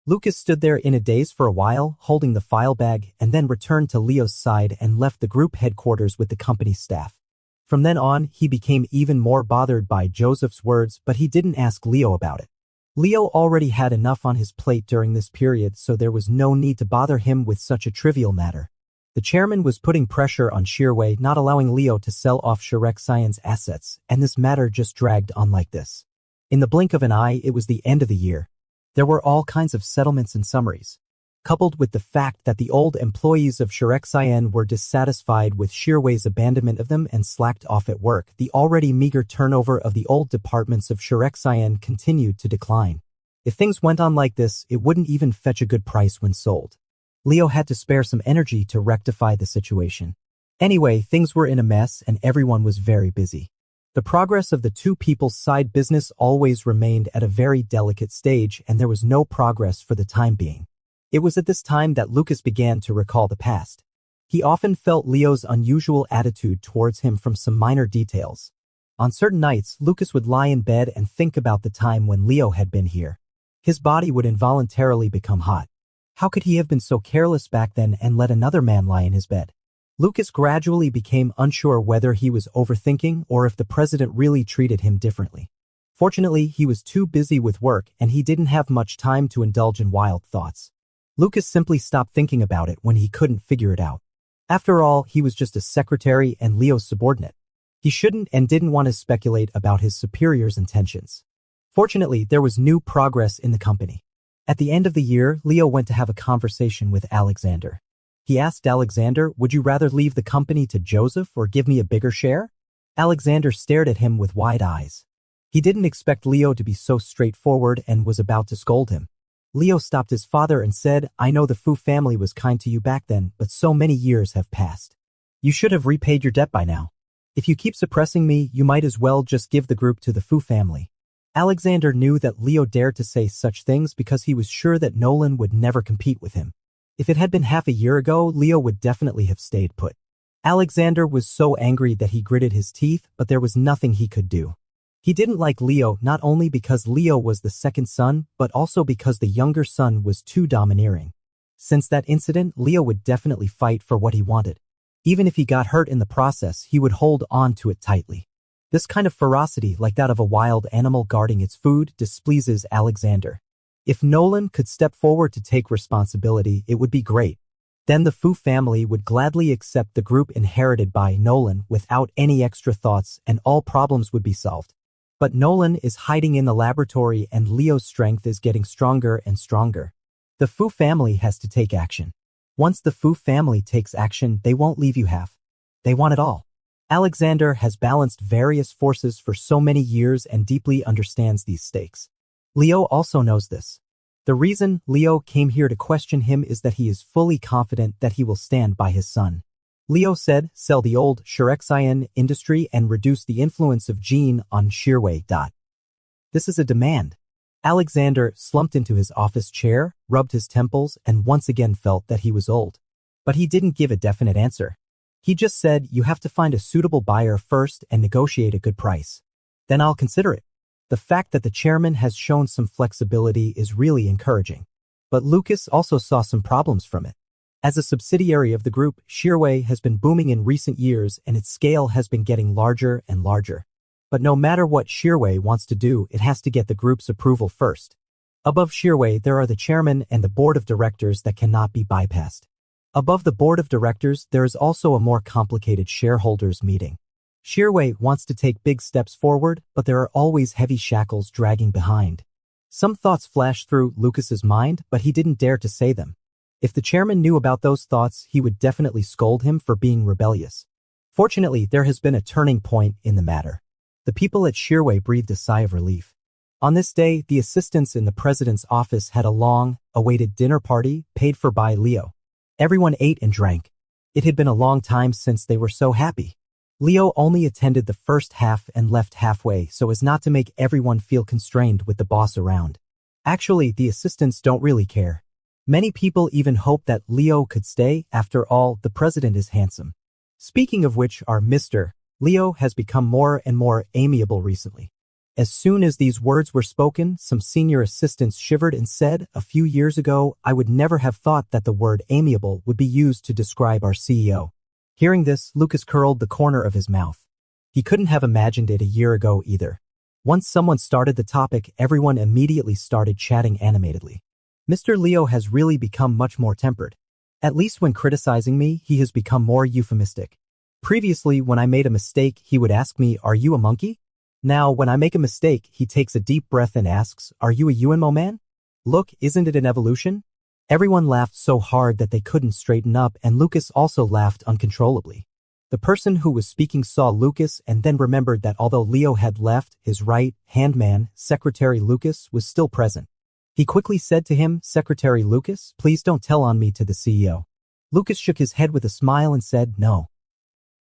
S1: Lucas stood there in a daze for a while, holding the file bag, and then returned to Leo's side and left the group headquarters with the company staff. From then on, he became even more bothered by Joseph's words, but he didn't ask Leo about it. Leo already had enough on his plate during this period, so there was no need to bother him with such a trivial matter. The chairman was putting pressure on Shearway, not allowing Leo to sell off Sherexian's assets, and this matter just dragged on like this. In the blink of an eye, it was the end of the year. There were all kinds of settlements and summaries. Coupled with the fact that the old employees of Sherexian were dissatisfied with Shearway's abandonment of them and slacked off at work, the already meager turnover of the old departments of Sherexian continued to decline. If things went on like this, it wouldn't even fetch a good price when sold. Leo had to spare some energy to rectify the situation. Anyway, things were in a mess and everyone was very busy. The progress of the two people's side business always remained at a very delicate stage, and there was no progress for the time being. It was at this time that Lucas began to recall the past. He often felt Leo's unusual attitude towards him from some minor details. On certain nights, Lucas would lie in bed and think about the time when Leo had been here. His body would involuntarily become hot. How could he have been so careless back then and let another man lie in his bed? Lucas gradually became unsure whether he was overthinking or if the president really treated him differently. Fortunately, he was too busy with work and he didn't have much time to indulge in wild thoughts. Lucas simply stopped thinking about it when he couldn't figure it out. After all, he was just a secretary and Leo's subordinate. He shouldn't and didn't want to speculate about his superior's intentions. Fortunately, there was new progress in the company. At the end of the year, Leo went to have a conversation with Alexander. He asked Alexander, "Would you rather leave the company to Joseph or give me a bigger share?" Alexander stared at him with wide eyes. He didn't expect Leo to be so straightforward and was about to scold him. Leo stopped his father and said, "I know the Fu family was kind to you back then, but so many years have passed. You should have repaid your debt by now. If you keep suppressing me, you might as well just give the group to the Fu family." Alexander knew that Leo dared to say such things because he was sure that Nolan would never compete with him. If it had been half a year ago, Leo would definitely have stayed put. Alexander was so angry that he gritted his teeth, but there was nothing he could do. He didn't like Leo not only because Leo was the second son, but also because the younger son was too domineering. Since that incident, Leo would definitely fight for what he wanted. Even if he got hurt in the process, he would hold on to it tightly. This kind of ferocity, like that of a wild animal guarding its food, displeases Alexander. If Nolan could step forward to take responsibility, it would be great. Then the Fu family would gladly accept the group inherited by Nolan without any extra thoughts, and all problems would be solved. But Nolan is hiding in the laboratory and Leo's strength is getting stronger and stronger. The Fu family has to take action. Once the Fu family takes action, they won't leave you half. They want it all. Alexander has balanced various forces for so many years and deeply understands these stakes. Leo also knows this. The reason Leo came here to question him is that he is fully confident that he will stand by his son. Leo said, "Sell the old Sherexian industry and reduce the influence of Jean on Shearway." This is a demand. Alexander slumped into his office chair, rubbed his temples, and once again felt that he was old. But he didn't give a definite answer. He just said, "You have to find a suitable buyer first and negotiate a good price. Then I'll consider it." The fact that the chairman has shown some flexibility is really encouraging. But Lucas also saw some problems from it. As a subsidiary of the group, Shearway has been booming in recent years and its scale has been getting larger and larger. But no matter what Shearway wants to do, it has to get the group's approval first. Above Shearway, there are the chairman and the board of directors that cannot be bypassed. Above the board of directors, there is also a more complicated shareholders meeting. Shearway wants to take big steps forward, but there are always heavy shackles dragging behind. Some thoughts flashed through Lucas's mind, but he didn't dare to say them. If the chairman knew about those thoughts, he would definitely scold him for being rebellious. Fortunately, there has been a turning point in the matter. The people at Shearway breathed a sigh of relief. On this day, the assistants in the president's office had a long-awaited dinner party paid for by Leo. Everyone ate and drank. It had been a long time since they were so happy. Leo only attended the first half and left halfway so as not to make everyone feel constrained with the boss around. Actually, the assistants don't really care. Many people even hope that Leo could stay. After all, the president is handsome. Speaking of which, our Mr. Leo has become more and more amiable recently. As soon as these words were spoken, some senior assistants shivered and said, "A few years ago, I would never have thought that the word amiable would be used to describe our CEO." Hearing this, Lucas curled the corner of his mouth. He couldn't have imagined it a year ago either. Once someone started the topic, everyone immediately started chatting animatedly. Mr. Leo has really become much more tempered. At least when criticizing me, he has become more euphemistic. Previously, when I made a mistake, he would ask me, "Are you a monkey?" Now, when I make a mistake, he takes a deep breath and asks, "Are you a UNMO man?" Look, isn't it an evolution? Everyone laughed so hard that they couldn't straighten up, and Lucas also laughed uncontrollably. The person who was speaking saw Lucas and then remembered that although Leo had left, his right-hand man, Secretary Lucas, was still present. He quickly said to him, "Secretary Lucas, please don't tell on me to the CEO." Lucas shook his head with a smile and said, "No."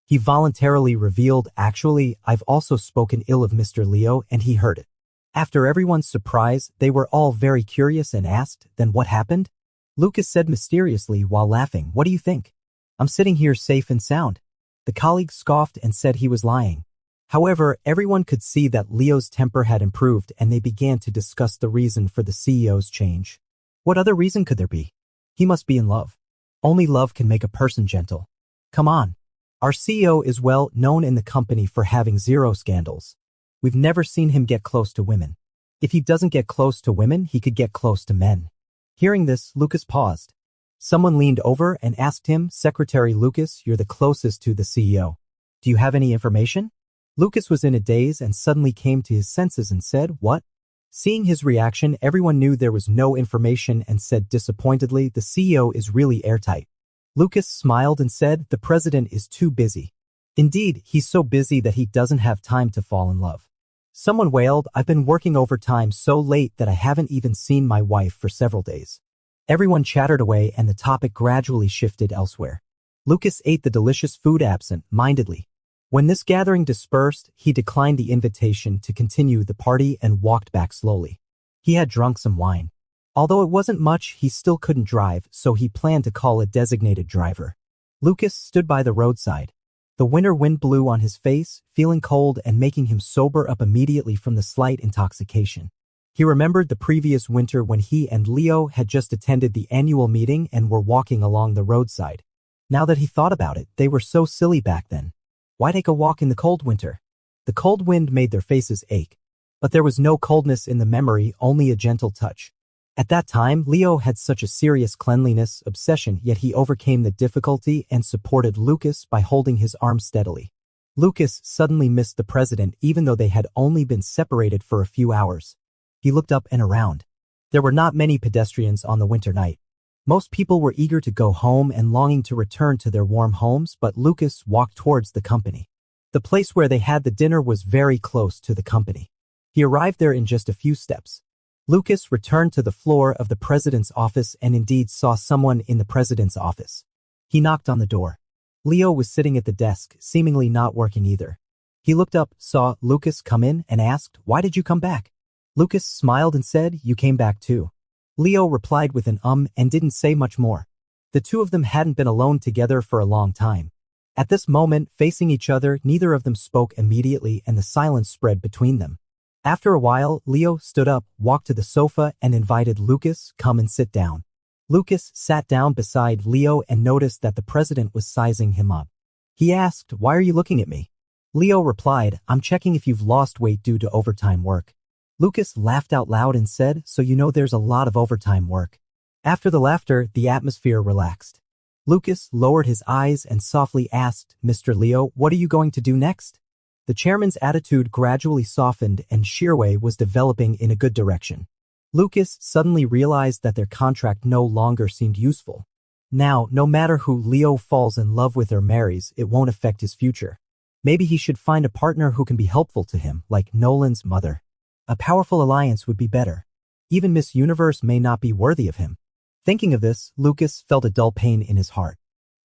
S1: He voluntarily revealed, "Actually, I've also spoken ill of Mr. Leo and he heard it." After everyone's surprise, they were all very curious and asked, "Then what happened?" Lucas said mysteriously while laughing, "What do you think? I'm sitting here safe and sound." The colleague scoffed and said he was lying. However, everyone could see that Leo's temper had improved and they began to discuss the reason for the CEO's change. What other reason could there be? He must be in love. Only love can make a person gentle. Come on. Our CEO is well known in the company for having zero scandals. We've never seen him get close to women. If he doesn't get close to women, he could get close to men. Hearing this, Lucas paused. Someone leaned over and asked him, "Secretary Lucas, you're the closest to the CEO. Do you have any information?" Lucas was in a daze and suddenly came to his senses and said, "What?" Seeing his reaction, everyone knew there was no information and said disappointedly, "The CEO is really airtight." Lucas smiled and said, "The president is too busy. Indeed, he's so busy that he doesn't have time to fall in love." Someone wailed, "I've been working overtime so late that I haven't even seen my wife for several days." Everyone chattered away and the topic gradually shifted elsewhere. Lucas ate the delicious food absent-mindedly. When this gathering dispersed, he declined the invitation to continue the party and walked back slowly. He had drunk some wine. Although it wasn't much, he still couldn't drive, so he planned to call a designated driver. Lucas stood by the roadside. The winter wind blew on his face, feeling cold and making him sober up immediately from the slight intoxication. He remembered the previous winter when he and Leo had just attended the annual meeting and were walking along the roadside. Now that he thought about it, they were so silly back then. Why take a walk in the cold winter? The cold wind made their faces ache. But there was no coldness in the memory, only a gentle touch. At that time, Leo had such a serious cleanliness obsession, yet he overcame the difficulty and supported Lucas by holding his arm steadily. Lucas suddenly missed the president even though they had only been separated for a few hours. He looked up and around. There were not many pedestrians on the winter night. Most people were eager to go home and longing to return to their warm homes, but Lucas walked towards the company. The place where they had the dinner was very close to the company. He arrived there in just a few steps. Lucas returned to the floor of the president's office and indeed saw someone in the president's office. He knocked on the door. Leo was sitting at the desk, seemingly not working either. He looked up, saw Lucas come in, and asked, "Why did you come back?" Lucas smiled and said, "You came back too." Leo replied with an and didn't say much more. The two of them hadn't been alone together for a long time. At this moment, facing each other, neither of them spoke immediately and the silence spread between them. After a while, Leo stood up, walked to the sofa, and invited Lucas, come and sit down. Lucas sat down beside Leo and noticed that the president was sizing him up. He asked, "Why are you looking at me?" Leo replied, "I'm checking if you've lost weight due to overtime work." Lucas laughed out loud and said, "So you know there's a lot of overtime work." After the laughter, the atmosphere relaxed. Lucas lowered his eyes and softly asked, "Mr. Leo, what are you going to do next?" The chairman's attitude gradually softened and Yaoi was developing in a good direction. Lucas suddenly realized that their contract no longer seemed useful. Now, no matter who Leo falls in love with or marries, it won't affect his future. Maybe he should find a partner who can be helpful to him, like Nolan's mother. A powerful alliance would be better. Even Miss Universe may not be worthy of him. Thinking of this, Lucas felt a dull pain in his heart.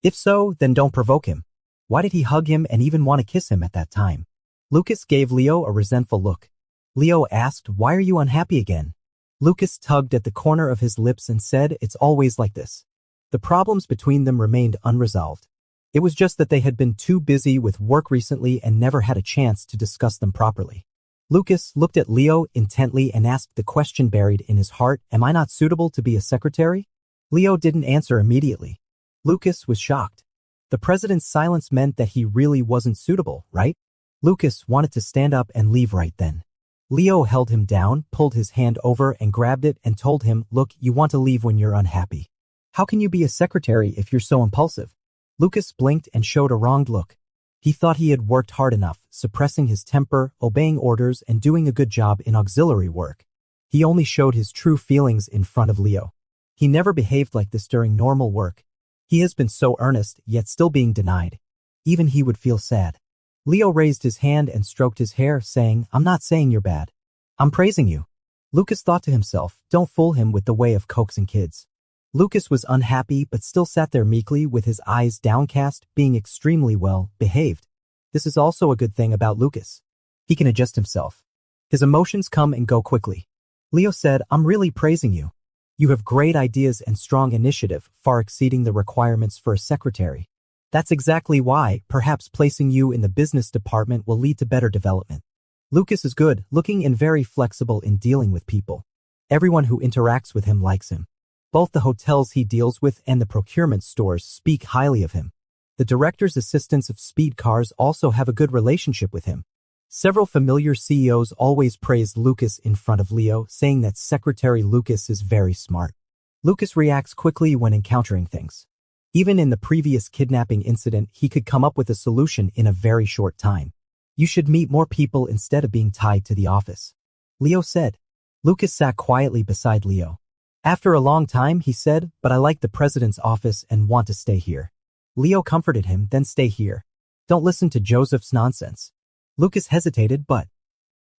S1: If so, then don't provoke him. Why did he hug him and even want to kiss him at that time? Lucas gave Leo a resentful look. Leo asked, "Why are you unhappy again?" Lucas tugged at the corner of his lips and said, "It's always like this." The problems between them remained unresolved. It was just that they had been too busy with work recently and never had a chance to discuss them properly. Lucas looked at Leo intently and asked the question buried in his heart, "Am I not suitable to be a secretary?" Leo didn't answer immediately. Lucas was shocked. The president's silence meant that he really wasn't suitable, right? Lucas wanted to stand up and leave right then. Leo held him down, pulled his hand over and grabbed it and told him, "Look, you want to leave when you're unhappy. How can you be a secretary if you're so impulsive?" Lucas blinked and showed a wronged look. He thought he had worked hard enough, suppressing his temper, obeying orders, and doing a good job in auxiliary work. He only showed his true feelings in front of Leo. He never behaved like this during normal work. He has been so earnest, yet still being denied. Even he would feel sad. Leo raised his hand and stroked his hair, saying, "I'm not saying you're bad. I'm praising you." Lucas thought to himself, don't fool him with the way of coaxing kids. Lucas was unhappy but still sat there meekly with his eyes downcast, being extremely well behaved. This is also a good thing about Lucas. He can adjust himself. His emotions come and go quickly. Leo said, "I'm really praising you. You have great ideas and strong initiative, far exceeding the requirements for a secretary. That's exactly why, perhaps placing you in the business department will lead to better development." Lucas is good looking and very flexible in dealing with people. Everyone who interacts with him likes him. Both the hotels he deals with and the procurement stores speak highly of him. The director's assistants of speed cars also have a good relationship with him. Several familiar CEOs always praise Lucas in front of Leo, saying that Secretary Lucas is very smart. Lucas reacts quickly when encountering things. Even in the previous kidnapping incident, he could come up with a solution in a very short time. "You should meet more people instead of being tied to the office," Leo said. Lucas sat quietly beside Leo. After a long time, he said, "But I like the president's office and want to stay here." Leo comforted him, "Then stay here. Don't listen to Joseph's nonsense." Lucas hesitated, but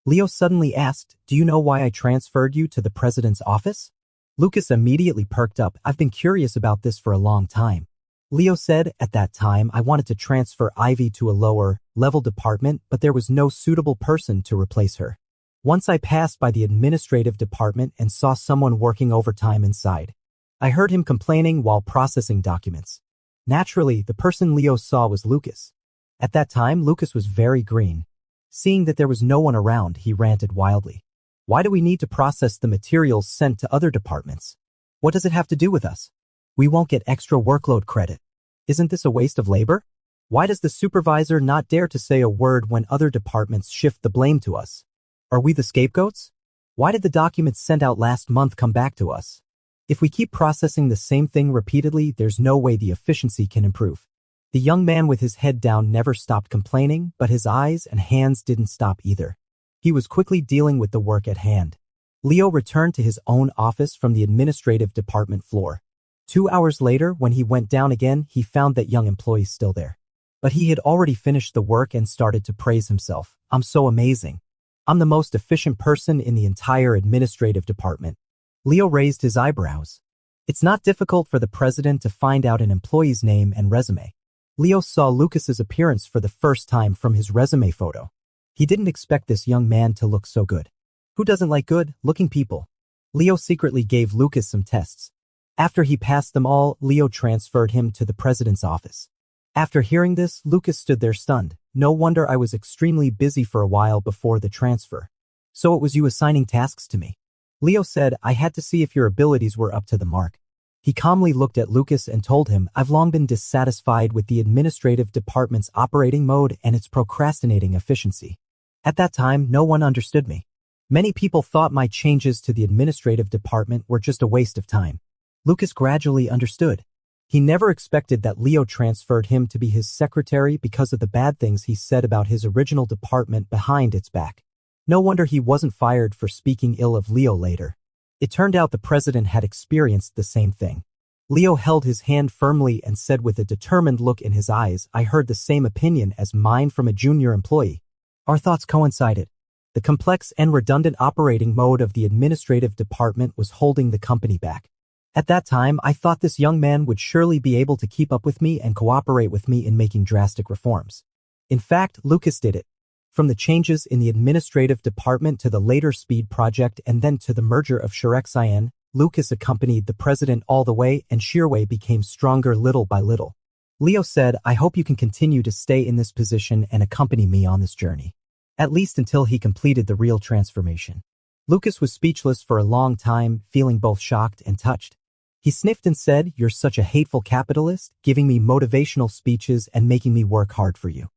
S1: Leo suddenly asked, "Do you know why I transferred you to the president's office?" Lucas immediately perked up. "I've been curious about this for a long time." Leo said, "At that time, I wanted to transfer Ivy to a lower-level department, but there was no suitable person to replace her. Once I passed by the administrative department and saw someone working overtime inside. I heard him complaining while processing documents. Naturally, the person Leo saw was Lucas. At that time, Lucas was very green. Seeing that there was no one around, he ranted wildly. Why do we need to process the materials sent to other departments? What does it have to do with us? We won't get extra workload credit. Isn't this a waste of labor? Why does the supervisor not dare to say a word when other departments shift the blame to us? Are we the scapegoats? Why did the documents sent out last month come back to us? If we keep processing the same thing repeatedly, there's no way the efficiency can improve. The young man with his head down never stopped complaining, but his eyes and hands didn't stop either. He was quickly dealing with the work at hand. Leo returned to his own office from the administrative department floor. 2 hours later, when he went down again, he found that young employee still there. But he had already finished the work and started to praise himself. I'm so amazing. I'm the most efficient person in the entire administrative department. Leo raised his eyebrows. It's not difficult for the president to find out an employee's name and resume. Leo saw Lucas's appearance for the first time from his resume photo. He didn't expect this young man to look so good. Who doesn't like good-looking people? Leo secretly gave Lucas some tests. After he passed them all, Leo transferred him to the president's office. After hearing this, Lucas stood there stunned. No wonder I was extremely busy for a while before the transfer. So it was you assigning tasks to me. Leo said, I had to see if your abilities were up to the mark. He calmly looked at Lucas and told him, I've long been dissatisfied with the administrative department's operating mode and its procrastinating efficiency. At that time, no one understood me. Many people thought my changes to the administrative department were just a waste of time. Lucas gradually understood. He never expected that Leo transferred him to be his secretary because of the bad things he said about his original department behind its back. No wonder he wasn't fired for speaking ill of Leo later. It turned out the president had experienced the same thing. Leo held his hand firmly and said with a determined look in his eyes, I heard the same opinion as mine from a junior employee. Our thoughts coincided. The complex and redundant operating mode of the administrative department was holding the company back. At that time, I thought this young man would surely be able to keep up with me and cooperate with me in making drastic reforms. In fact, Lucas did it. From the changes in the administrative department to the later speed project and then to the merger of Shirexin, Lucas accompanied the president all the way and Shirway became stronger little by little. Leo said, I hope you can continue to stay in this position and accompany me on this journey. At least until he completed the real transformation. Lucas was speechless for a long time, feeling both shocked and touched. He sniffed and said, You're such a hateful capitalist, giving me motivational speeches and making me work hard for you.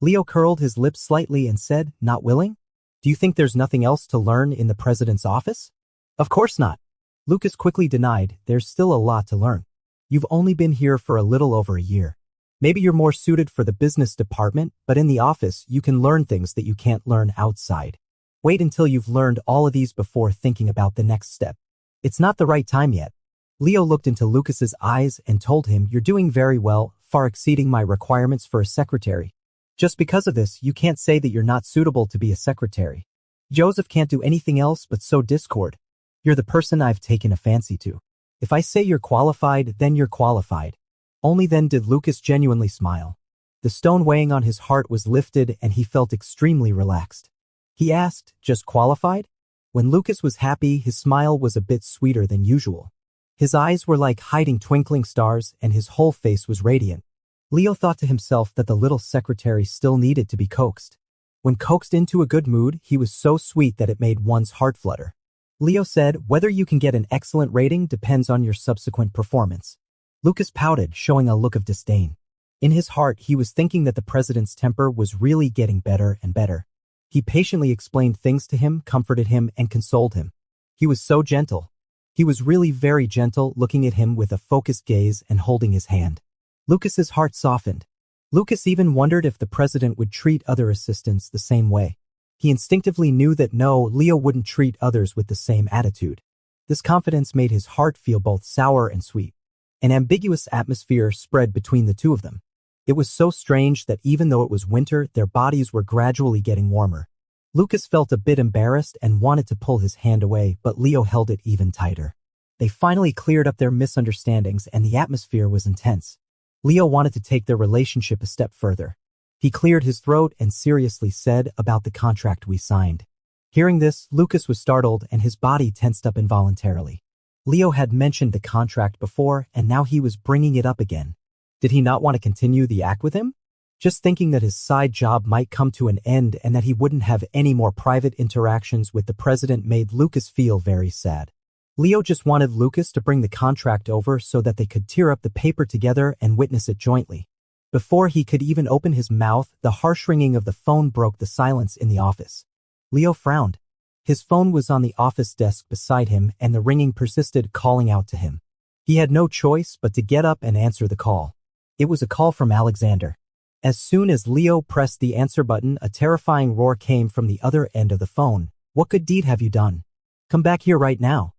S1: Leo curled his lips slightly and said, Not willing? Do you think there's nothing else to learn in the president's office? Of course not. Lucas quickly denied, There's still a lot to learn. You've only been here for a little over a year. Maybe you're more suited for the business department, but in the office, you can learn things that you can't learn outside. Wait until you've learned all of these before thinking about the next step. It's not the right time yet. Leo looked into Lucas's eyes and told him, You're doing very well, far exceeding my requirements for a secretary. Just because of this, you can't say that you're not suitable to be a secretary. Joseph can't do anything else but sow discord. You're the person I've taken a fancy to. If I say you're qualified, then you're qualified. Only then did Lucas genuinely smile. The stone weighing on his heart was lifted and he felt extremely relaxed. He asked, Just qualified? When Lucas was happy, his smile was a bit sweeter than usual. His eyes were like hiding twinkling stars and his whole face was radiant. Leo thought to himself that the little secretary still needed to be coaxed. When coaxed into a good mood, he was so sweet that it made one's heart flutter. Leo said, Whether you can get an excellent rating depends on your subsequent performance. Lucas pouted, showing a look of disdain. In his heart, he was thinking that the president's temper was really getting better and better. He patiently explained things to him, comforted him, and consoled him. He was so gentle. He was really very gentle, looking at him with a focused gaze and holding his hand. Lucas's heart softened. Lucas even wondered if the president would treat other assistants the same way. He instinctively knew that no, Leo wouldn't treat others with the same attitude. This confidence made his heart feel both sour and sweet. An ambiguous atmosphere spread between the two of them. It was so strange that even though it was winter, their bodies were gradually getting warmer. Lucas felt a bit embarrassed and wanted to pull his hand away, but Leo held it even tighter. They finally cleared up their misunderstandings and the atmosphere was intense. Leo wanted to take their relationship a step further. He cleared his throat and seriously said, About the contract we signed. Hearing this, Lucas was startled and his body tensed up involuntarily. Leo had mentioned the contract before and now he was bringing it up again. Did he not want to continue the act with him? Just thinking that his side job might come to an end and that he wouldn't have any more private interactions with the president made Lucas feel very sad. Leo just wanted Lucas to bring the contract over so that they could tear up the paper together and witness it jointly. Before he could even open his mouth, the harsh ringing of the phone broke the silence in the office. Leo frowned. His phone was on the office desk beside him and the ringing persisted, calling out to him. He had no choice but to get up and answer the call. It was a call from Alexander. As soon as Leo pressed the answer button, a terrifying roar came from the other end of the phone. What good deed have you done? Come back here right now.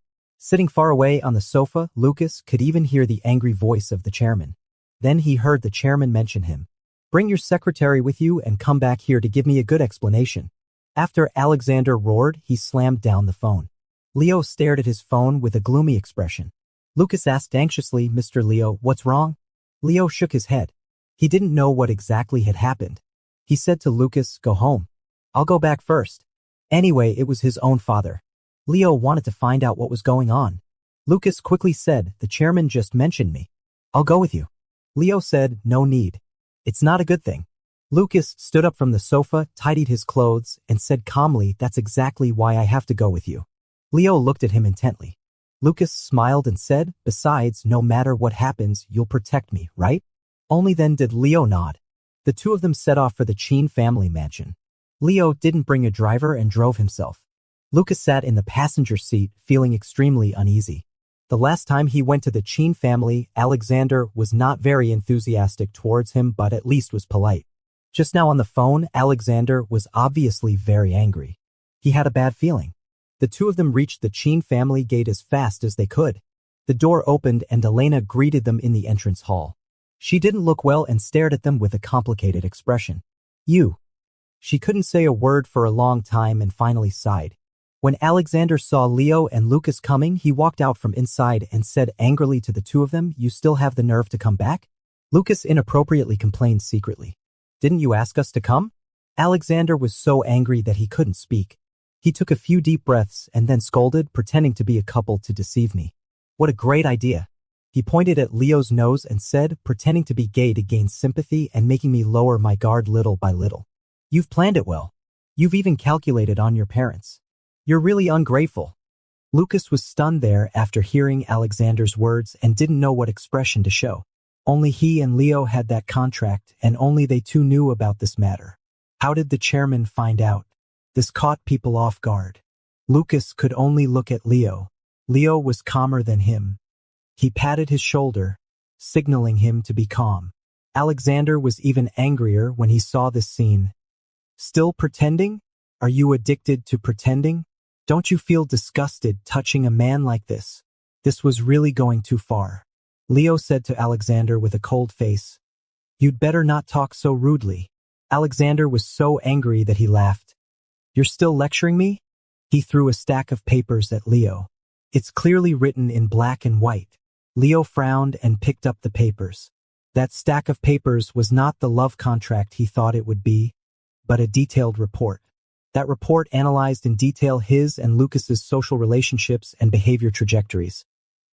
S1: Sitting far away on the sofa, Lucas could even hear the angry voice of the chairman. Then he heard the chairman mention him. Bring your secretary with you and come back here to give me a good explanation. After Alexander roared, he slammed down the phone. Leo stared at his phone with a gloomy expression. Lucas asked anxiously, Mr. Leo, what's wrong? Leo shook his head. He didn't know what exactly had happened. He said to Lucas, Go home. I'll go back first. Anyway, it was his own father. Leo wanted to find out what was going on. Lucas quickly said, The chairman just mentioned me. I'll go with you. Leo said, No need. It's not a good thing. Lucas stood up from the sofa, tidied his clothes, and said calmly, "That's exactly why I have to go with you." Leo looked at him intently. Lucas smiled and said, "Besides, no matter what happens, you'll protect me, right?" Only then did Leo nod. The two of them set off for the Chin family mansion. Leo didn't bring a driver and drove himself. Lucas sat in the passenger seat, feeling extremely uneasy. The last time he went to the Chin family, Alexander was not very enthusiastic towards him, but at least was polite. Just now on the phone, Alexander was obviously very angry. He had a bad feeling. The two of them reached the Chin family gate as fast as they could. The door opened and Elena greeted them in the entrance hall. She didn't look well and stared at them with a complicated expression. "You." She couldn't say a word for a long time and finally sighed. When Alexander saw Leo and Lucas coming, he walked out from inside and said angrily to the two of them, "You still have the nerve to come back?" Lucas inappropriately complained secretly. "Didn't you ask us to come?" Alexander was so angry that he couldn't speak. He took a few deep breaths and then scolded, "Pretending to be a couple to deceive me. What a great idea." He pointed at Leo's nose and said, "Pretending to be gay to gain sympathy and making me lower my guard little by little. You've planned it well. You've even calculated on your parents. You're really ungrateful." Lucas was stunned there after hearing Alexander's words and didn't know what expression to show. Only he and Leo had that contract, and only they two knew about this matter. How did the chairman find out? This caught people off guard. Lucas could only look at Leo. Leo was calmer than him. He patted his shoulder, signaling him to be calm. Alexander was even angrier when he saw this scene. "Still pretending? Are you addicted to pretending? Don't you feel disgusted touching a man like this? This was really going too far." Leo said to Alexander with a cold face, "You'd better not talk so rudely." Alexander was so angry that he laughed. "You're still lecturing me?" He threw a stack of papers at Leo. "It's clearly written in black and white." Leo frowned and picked up the papers. That stack of papers was not the love contract he thought it would be, but a detailed report. That report analyzed in detail his and Lucas's social relationships and behavior trajectories,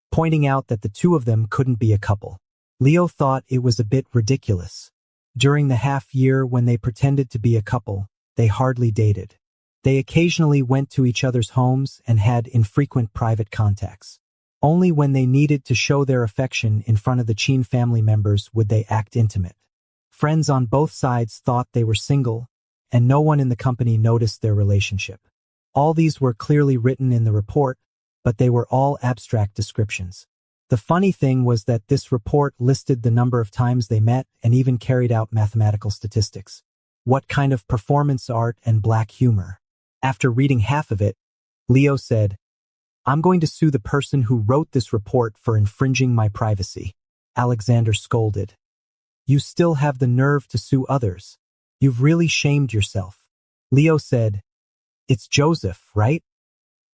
S1: pointing out that the two of them couldn't be a couple. Leo thought it was a bit ridiculous. During the half year when they pretended to be a couple, they hardly dated. They occasionally went to each other's homes and had infrequent private contacts. Only when they needed to show their affection in front of the Chin family members would they act intimate. Friends on both sides thought they were single, and no one in the company noticed their relationship. All these were clearly written in the report, but they were all abstract descriptions. The funny thing was that this report listed the number of times they met and even carried out mathematical statistics. What kind of performance art and black humor? After reading half of it, Leo said, "I'm going to sue the person who wrote this report for infringing my privacy." Alexander scolded. "You still have the nerve to sue others. You've really shamed yourself." Leo said, "It's Joseph, right?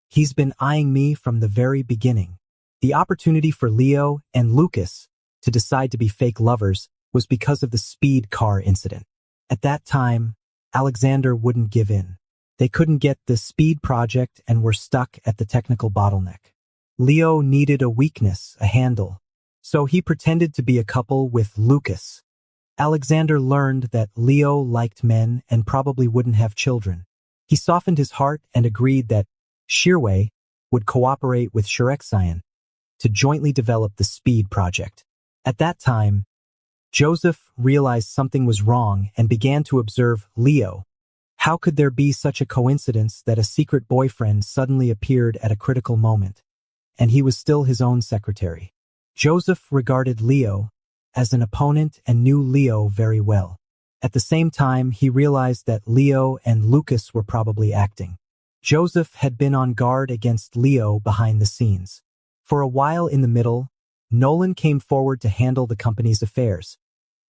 S1: He's been eyeing me from the very beginning." The opportunity for Leo and Lucas to decide to be fake lovers was because of the speed car incident. At that time, Alexander wouldn't give in. They couldn't get the speed project and were stuck at the technical bottleneck. Leo needed a weakness, a handle, so he pretended to be a couple with Lucas. Alexander learned that Leo liked men and probably wouldn't have children. He softened his heart and agreed that Shirwei would cooperate with Shirexian to jointly develop the speed project. At that time, Joseph realized something was wrong and began to observe Leo. How could there be such a coincidence that a secret boyfriend suddenly appeared at a critical moment, and he was still his own secretary? Joseph regarded Leo as an opponent and knew Leo very well. At the same time, he realized that Leo and Lucas were probably acting. Joseph had been on guard against Leo behind the scenes. For a while in the middle, Nolan came forward to handle the company's affairs,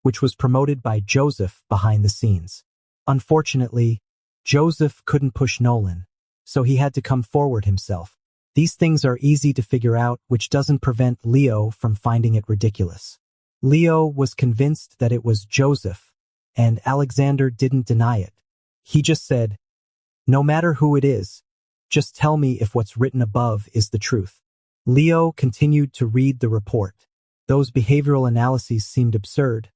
S1: which was promoted by Joseph behind the scenes. Unfortunately, Joseph couldn't push Nolan, so he had to come forward himself. These things are easy to figure out, which doesn't prevent Leo from finding it ridiculous. Leo was convinced that it was Joseph, and Alexander didn't deny it. He just said, "No matter who it is, just tell me if what's written above is the truth." Leo continued to read the report. Those behavioral analyses seemed absurd,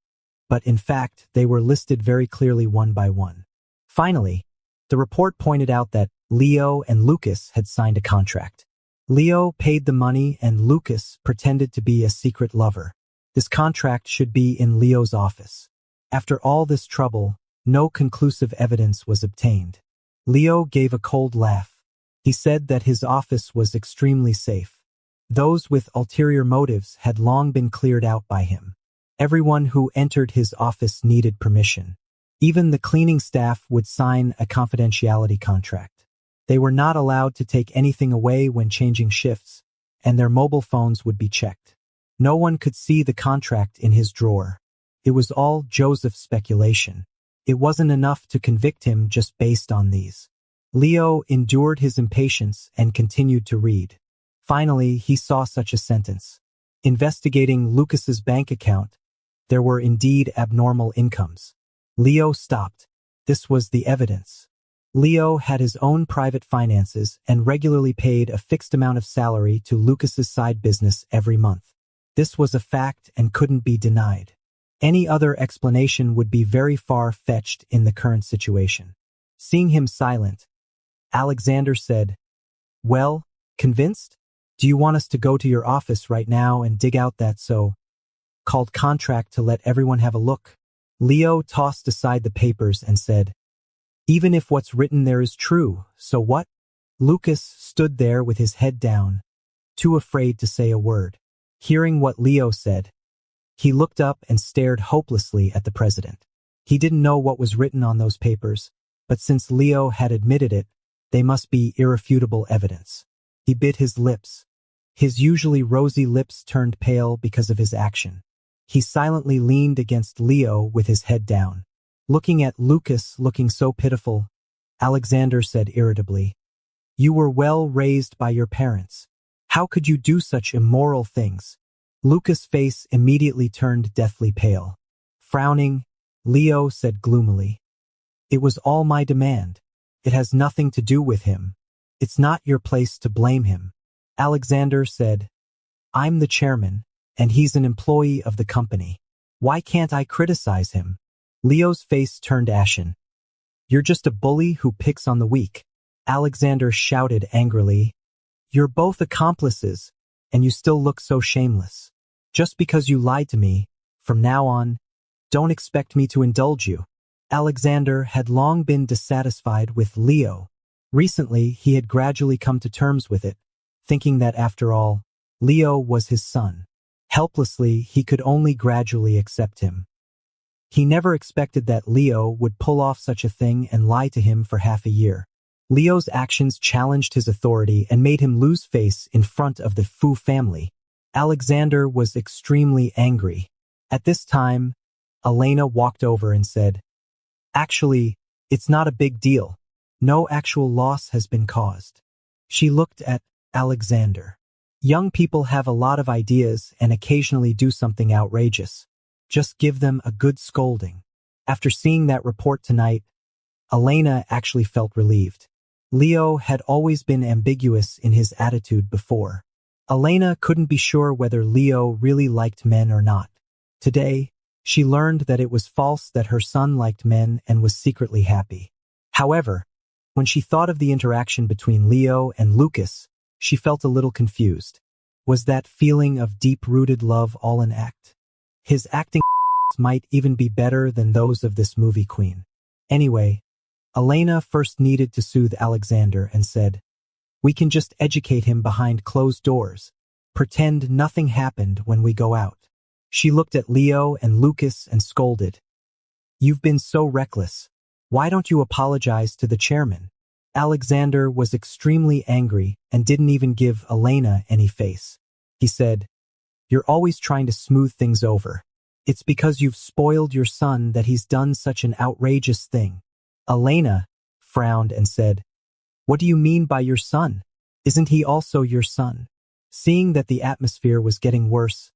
S1: but in fact, they were listed very clearly one by one. Finally, the report pointed out that Leo and Lucas had signed a contract. Leo paid the money and Lucas pretended to be a secret lover. This contract should be in Leo's office. After all this trouble, no conclusive evidence was obtained. Leo gave a cold laugh. He said that his office was extremely safe. Those with ulterior motives had long been cleared out by him. Everyone who entered his office needed permission. Even the cleaning staff would sign a confidentiality contract. They were not allowed to take anything away when changing shifts, and their mobile phones would be checked. No one could see the contract in his drawer. It was all Joseph's speculation. It wasn't enough to convict him just based on these. Leo endured his impatience and continued to read. Finally, he saw such a sentence. Investigating Lucas's bank account, there were indeed abnormal incomes. Leo stopped. This was the evidence. Leo had his own private finances and regularly paid a fixed amount of salary to Lucas's side business every month. This was a fact and couldn't be denied. Any other explanation would be very far-fetched in the current situation. Seeing him silent, Alexander said, "Well, convinced? Do you want us to go to your office right now and dig out that so-called contract to let everyone have a look?" Leo tossed aside the papers and said, "Even if what's written there is true, so what?" Lucas stood there with his head down, too afraid to say a word. Hearing what Leo said, he looked up and stared hopelessly at the president. He didn't know what was written on those papers, but since Leo had admitted it, they must be irrefutable evidence. He bit his lips. His usually rosy lips turned pale because of his action. He silently leaned against Leo with his head down. Looking at Lucas looking so pitiful, Alexander said irritably, "You were well raised by your parents. How could you do such immoral things?" Lucas' face immediately turned deathly pale. Frowning, Leo said gloomily, "It was all my demand. It has nothing to do with him. It's not your place to blame him." Alexander said, "I'm the chairman, and he's an employee of the company. Why can't I criticize him?" Leo's face turned ashen. "You're just a bully who picks on the weak." Alexander shouted angrily, "You're both accomplices, and you still look so shameless. Just because you lied to me, from now on, don't expect me to indulge you." Alexander had long been dissatisfied with Leo. Recently, he had gradually come to terms with it, thinking that after all, Leo was his son. Helplessly, he could only gradually accept him. He never expected that Leo would pull off such a thing and lie to him for half a year. Leo's actions challenged his authority and made him lose face in front of the Fu family. Alexander was extremely angry. At this time, Elena walked over and said, "Actually, it's not a big deal. No actual loss has been caused." She looked at Alexander. Young people have a lot of ideas and occasionally do something outrageous. Just give them a good scolding. After seeing that report tonight, Elena actually felt relieved. Leo had always been ambiguous in his attitude before. Elena couldn't be sure whether Leo really liked men or not. Today, she learned that it was false that her son liked men and was secretly happy. However, when she thought of the interaction between Leo and Lucas, she felt a little confused. Was that feeling of deep-rooted love all an act? His acting might even be better than those of this movie queen. Anyway, Elena first needed to soothe Alexander and said, "We can just educate him behind closed doors. Pretend nothing happened when we go out." She looked at Leo and Lucas and scolded, "You've been so reckless. Why don't you apologize to the chairman?" Alexander was extremely angry and didn't even give Elena any face. He said, "You're always trying to smooth things over. It's because you've spoiled your son that he's done such an outrageous thing." Elena frowned and said, "What do you mean by your son? Isn't he also your son?" Seeing that the atmosphere was getting worse,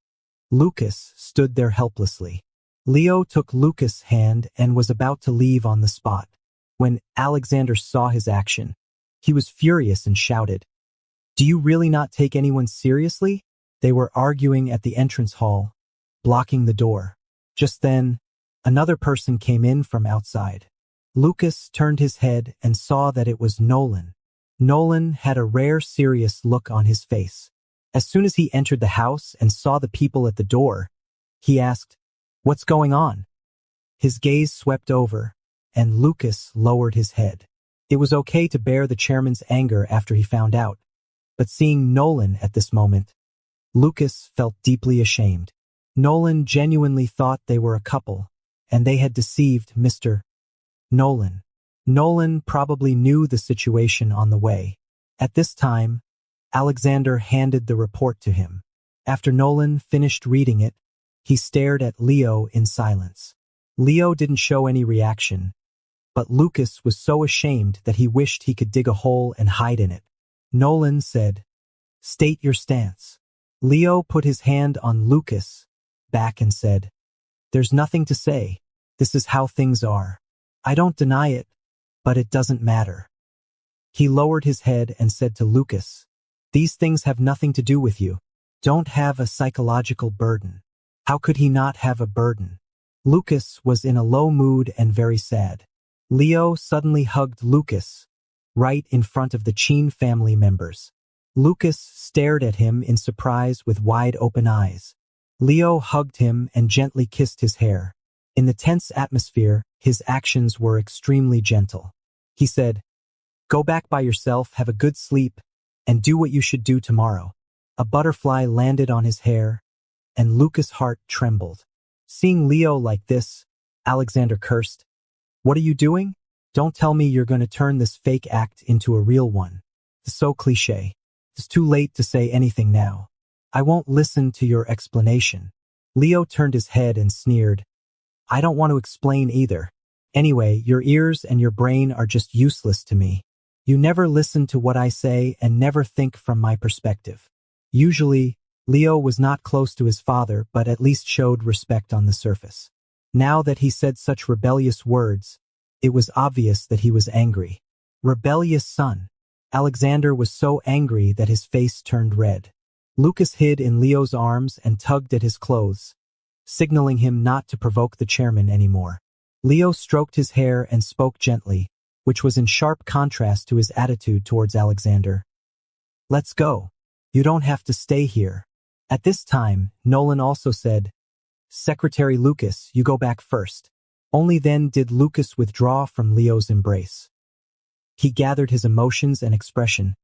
S1: Lucas stood there helplessly. Leo took Lucas' hand and was about to leave on the spot. When Alexander saw his action, he was furious and shouted, "Do you really not take anyone seriously?" They were arguing at the entrance hall, blocking the door. Just then, Another person came in from outside. Lucas turned his head and saw that it was Nolan. Nolan had a rare serious look on his face. As soon as he entered the house and saw the people at the door, he asked, "What's going on?" His gaze swept over, and Lucas lowered his head. It was okay to bear the chairman's anger after he found out, but seeing Nolan at this moment, Lucas felt deeply ashamed. Nolan genuinely thought they were a couple, and they had deceived Mr. Nolan. Nolan probably knew the situation on the way. At this time, Alexander handed the report to him. After Nolan finished reading it, he stared at Leo in silence. Leo didn't show any reaction, but Lucas was so ashamed that he wished he could dig a hole and hide in it. Nolan said, "State your stance." Leo put his hand on Lucas' back and said, "There's nothing to say. This is how things are. I don't deny it, but it doesn't matter." He lowered his head and said to Lucas, "These things have nothing to do with you. Don't have a psychological burden." How could he not have a burden? Lucas was in a low mood and very sad. Leo suddenly hugged Lucas, right in front of the Chin family members. Lucas stared at him in surprise with wide-open eyes. Leo hugged him and gently kissed his hair. In the tense atmosphere, his actions were extremely gentle. He said, "Go back by yourself, have a good sleep, and do what you should do tomorrow." A butterfly landed on his hair, and Lucas' heart trembled. Seeing Leo like this, Alexander cursed, "What are you doing? Don't tell me you're going to turn this fake act into a real one. It's so cliché. It's too late to say anything now. I won't listen to your explanation." Leo turned his head and sneered, "I don't want to explain either. Anyway, your ears and your brain are just useless to me. You never listen to what I say and never think from my perspective." Usually, Leo was not close to his father, but at least showed respect on the surface. Now that he said such rebellious words, it was obvious that he was angry. Rebellious son. Alexander was so angry that his face turned red. Lucas hid in Leo's arms and tugged at his clothes, signaling him not to provoke the chairman anymore. Leo stroked his hair and spoke gently, which was in sharp contrast to his attitude towards Alexander. "Let's go. You don't have to stay here." At this time, Nolan also said, "Secretary Lucas, you go back first." Only then did Lucas withdraw from Leo's embrace. He gathered his emotions and expression,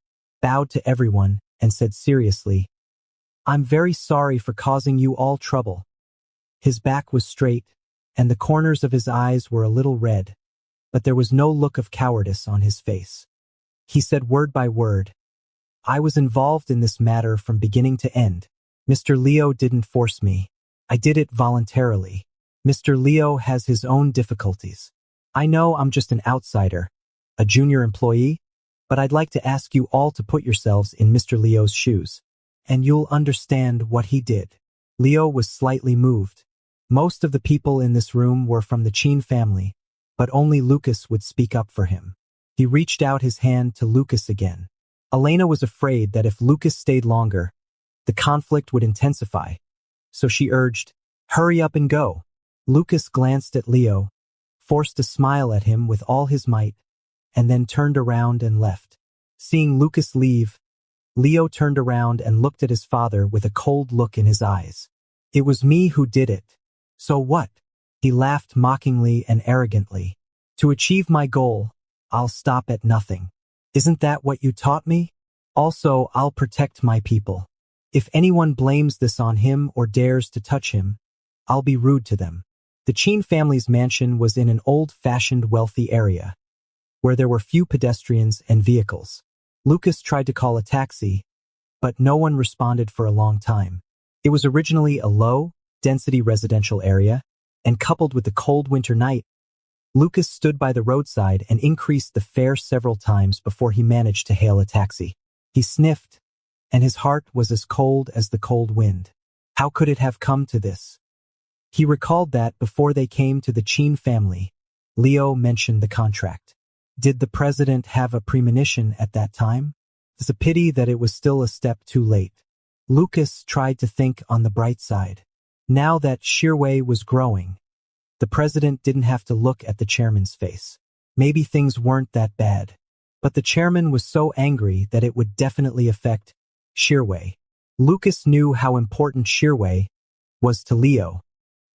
S1: bowed to everyone, and said seriously, "I'm very sorry for causing you all trouble." His back was straight, and the corners of his eyes were a little red, but there was no look of cowardice on his face. He said word by word, "I was involved in this matter from beginning to end. Mr. Leo didn't force me. I did it voluntarily. Mr. Leo has his own difficulties. I know I'm just an outsider, a junior employee, but I'd like to ask you all to put yourselves in Mr. Leo's shoes, and you'll understand what he did." Leo was slightly moved. Most of the people in this room were from the Chin family, but only Lucas would speak up for him. He reached out his hand to Lucas again. Elena was afraid that if Lucas stayed longer, the conflict would intensify, so she urged, "Hurry up and go." Lucas glanced at Leo, forced a smile at him with all his might, and then turned around and left. Seeing Lucas leave, Leo turned around and looked at his father with a cold look in his eyes. "It was me who did it. So what?" He laughed mockingly and arrogantly. "To achieve my goal, I'll stop at nothing. Isn't that what you taught me? Also, I'll protect my people. If anyone blames this on him or dares to touch him, I'll be rude to them." The Chin family's mansion was in an old-fashioned wealthy area, where there were few pedestrians and vehicles. Lucas tried to call a taxi, but no one responded for a long time. It was originally a low-density residential area, and coupled with the cold winter night, Lucas stood by the roadside and increased the fare several times before he managed to hail a taxi. He sniffed, and his heart was as cold as the cold wind. How could it have come to this? He recalled that before they came to the Chin family, Leo mentioned the contract. Did the president have a premonition at that time? It's a pity that it was still a step too late. Lucas tried to think on the bright side. Now that Shirway was growing, The president didn't have to look at the chairman's face. Maybe things weren't that bad. But the chairman was so angry that it would definitely affect Shirway. Lucas knew how important Shirway was to Leo.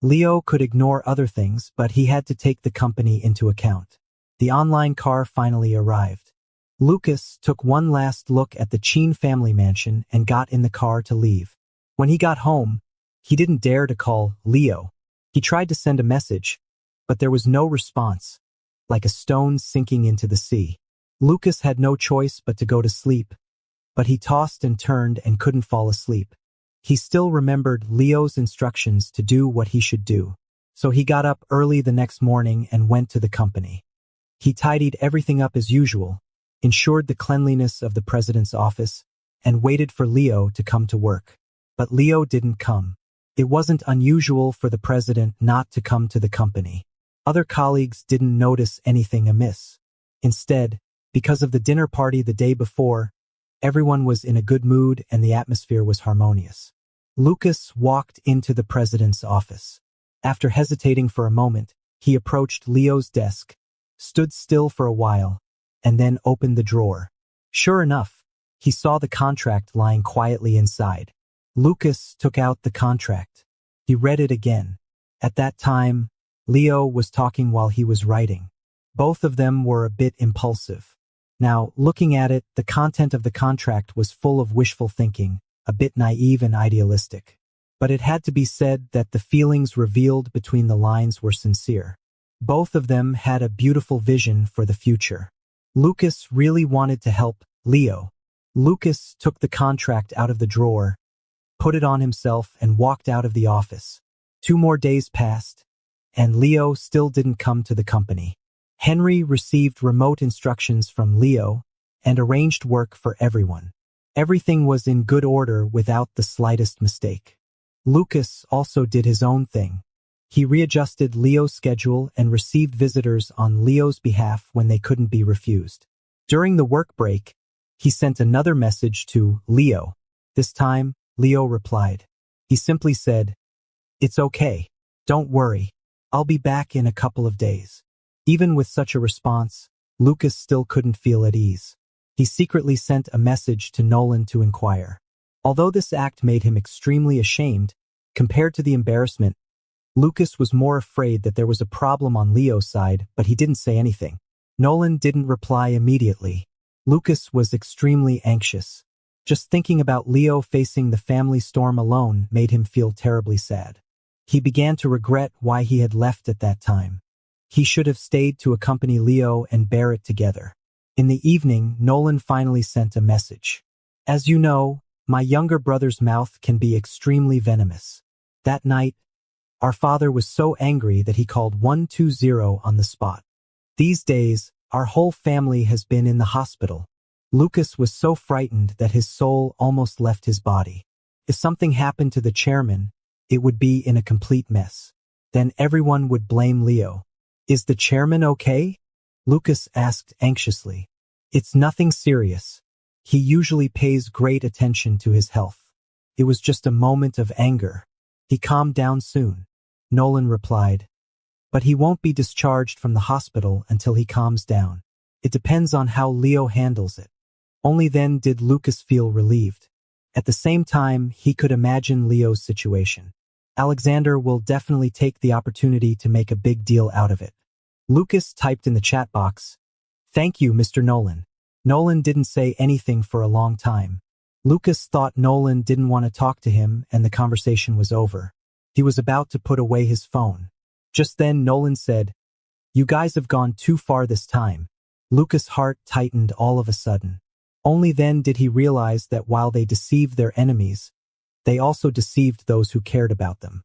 S1: Leo could ignore other things, but he had to take the company into account. The online car finally arrived. Lucas took one last look at the Chin family mansion and got in the car to leave. When he got home, he didn't dare to call Leo. He tried to send a message, but there was no response, like a stone sinking into the sea. Lucas had no choice but to go to sleep, but he tossed and turned and couldn't fall asleep. He still remembered Leo's instructions to do what he should do, so he got up early the next morning and went to the company. He tidied everything up as usual, ensured the cleanliness of the president's office, and waited for Leo to come to work. But Leo didn't come. It wasn't unusual for the president not to come to the company. Other colleagues didn't notice anything amiss. Instead, because of the dinner party the day before, everyone was in a good mood and the atmosphere was harmonious. Lucas walked into the president's office. After hesitating for a moment, he approached Leo's desk, stood still for a while, and then opened the drawer. Sure enough, he saw the contract lying quietly inside. Lucas took out the contract. He read it again. At that time, Leo was talking while he was writing. Both of them were a bit impulsive. Now, looking at it, the content of the contract was full of wishful thinking, a bit naive and idealistic. But it had to be said that the feelings revealed between the lines were sincere. Both of them had a beautiful vision for the future. Lucas really wanted to help Leo. Lucas took the contract out of the drawer, put it on himself, and walked out of the office. 2 more days passed, and Leo still didn't come to the company. Henry received remote instructions from Leo and arranged work for everyone. Everything was in good order without the slightest mistake. Lucas also did his own thing. He readjusted Leo's schedule and received visitors on Leo's behalf when they couldn't be refused. During the work break, he sent another message to Leo. This time, Leo replied. He simply said, "It's okay. Don't worry. I'll be back in a couple of days." Even with such a response, Lucas still couldn't feel at ease. He secretly sent a message to Nolan to inquire. Although this act made him extremely ashamed, compared to the embarrassment, Lucas was more afraid that there was a problem on Leo's side, but he didn't say anything. Nolan didn't reply immediately. Lucas was extremely anxious. Just thinking about Leo facing the family storm alone made him feel terribly sad. He began to regret why he had left at that time. He should have stayed to accompany Leo and bear it together. In the evening, Nolan finally sent a message. "As you know, my younger brother's mouth can be extremely venomous. That night, our father was so angry that he called 120 on the spot. These days, our whole family has been in the hospital." Lucas was so frightened that his soul almost left his body. If something happened to the chairman, it would be in a complete mess. Then everyone would blame Leo. "Is the chairman okay?" Lucas asked anxiously. "It's nothing serious. He usually pays great attention to his health. It was just a moment of anger. He calmed down soon," Nolan replied. "But he won't be discharged from the hospital until he calms down. It depends on how Leo handles it." Only then did Lucas feel relieved. At the same time, he could imagine Leo's situation. Alexander will definitely take the opportunity to make a big deal out of it. Lucas typed in the chat box, "Thank you, Mr. Nolan." Nolan didn't say anything for a long time. Lucas thought Nolan didn't want to talk to him and the conversation was over. He was about to put away his phone. Just then Nolan said, "You guys have gone too far this time." Lucas' heart tightened all of a sudden. Only then did he realize that while they deceived their enemies, they also deceived those who cared about them.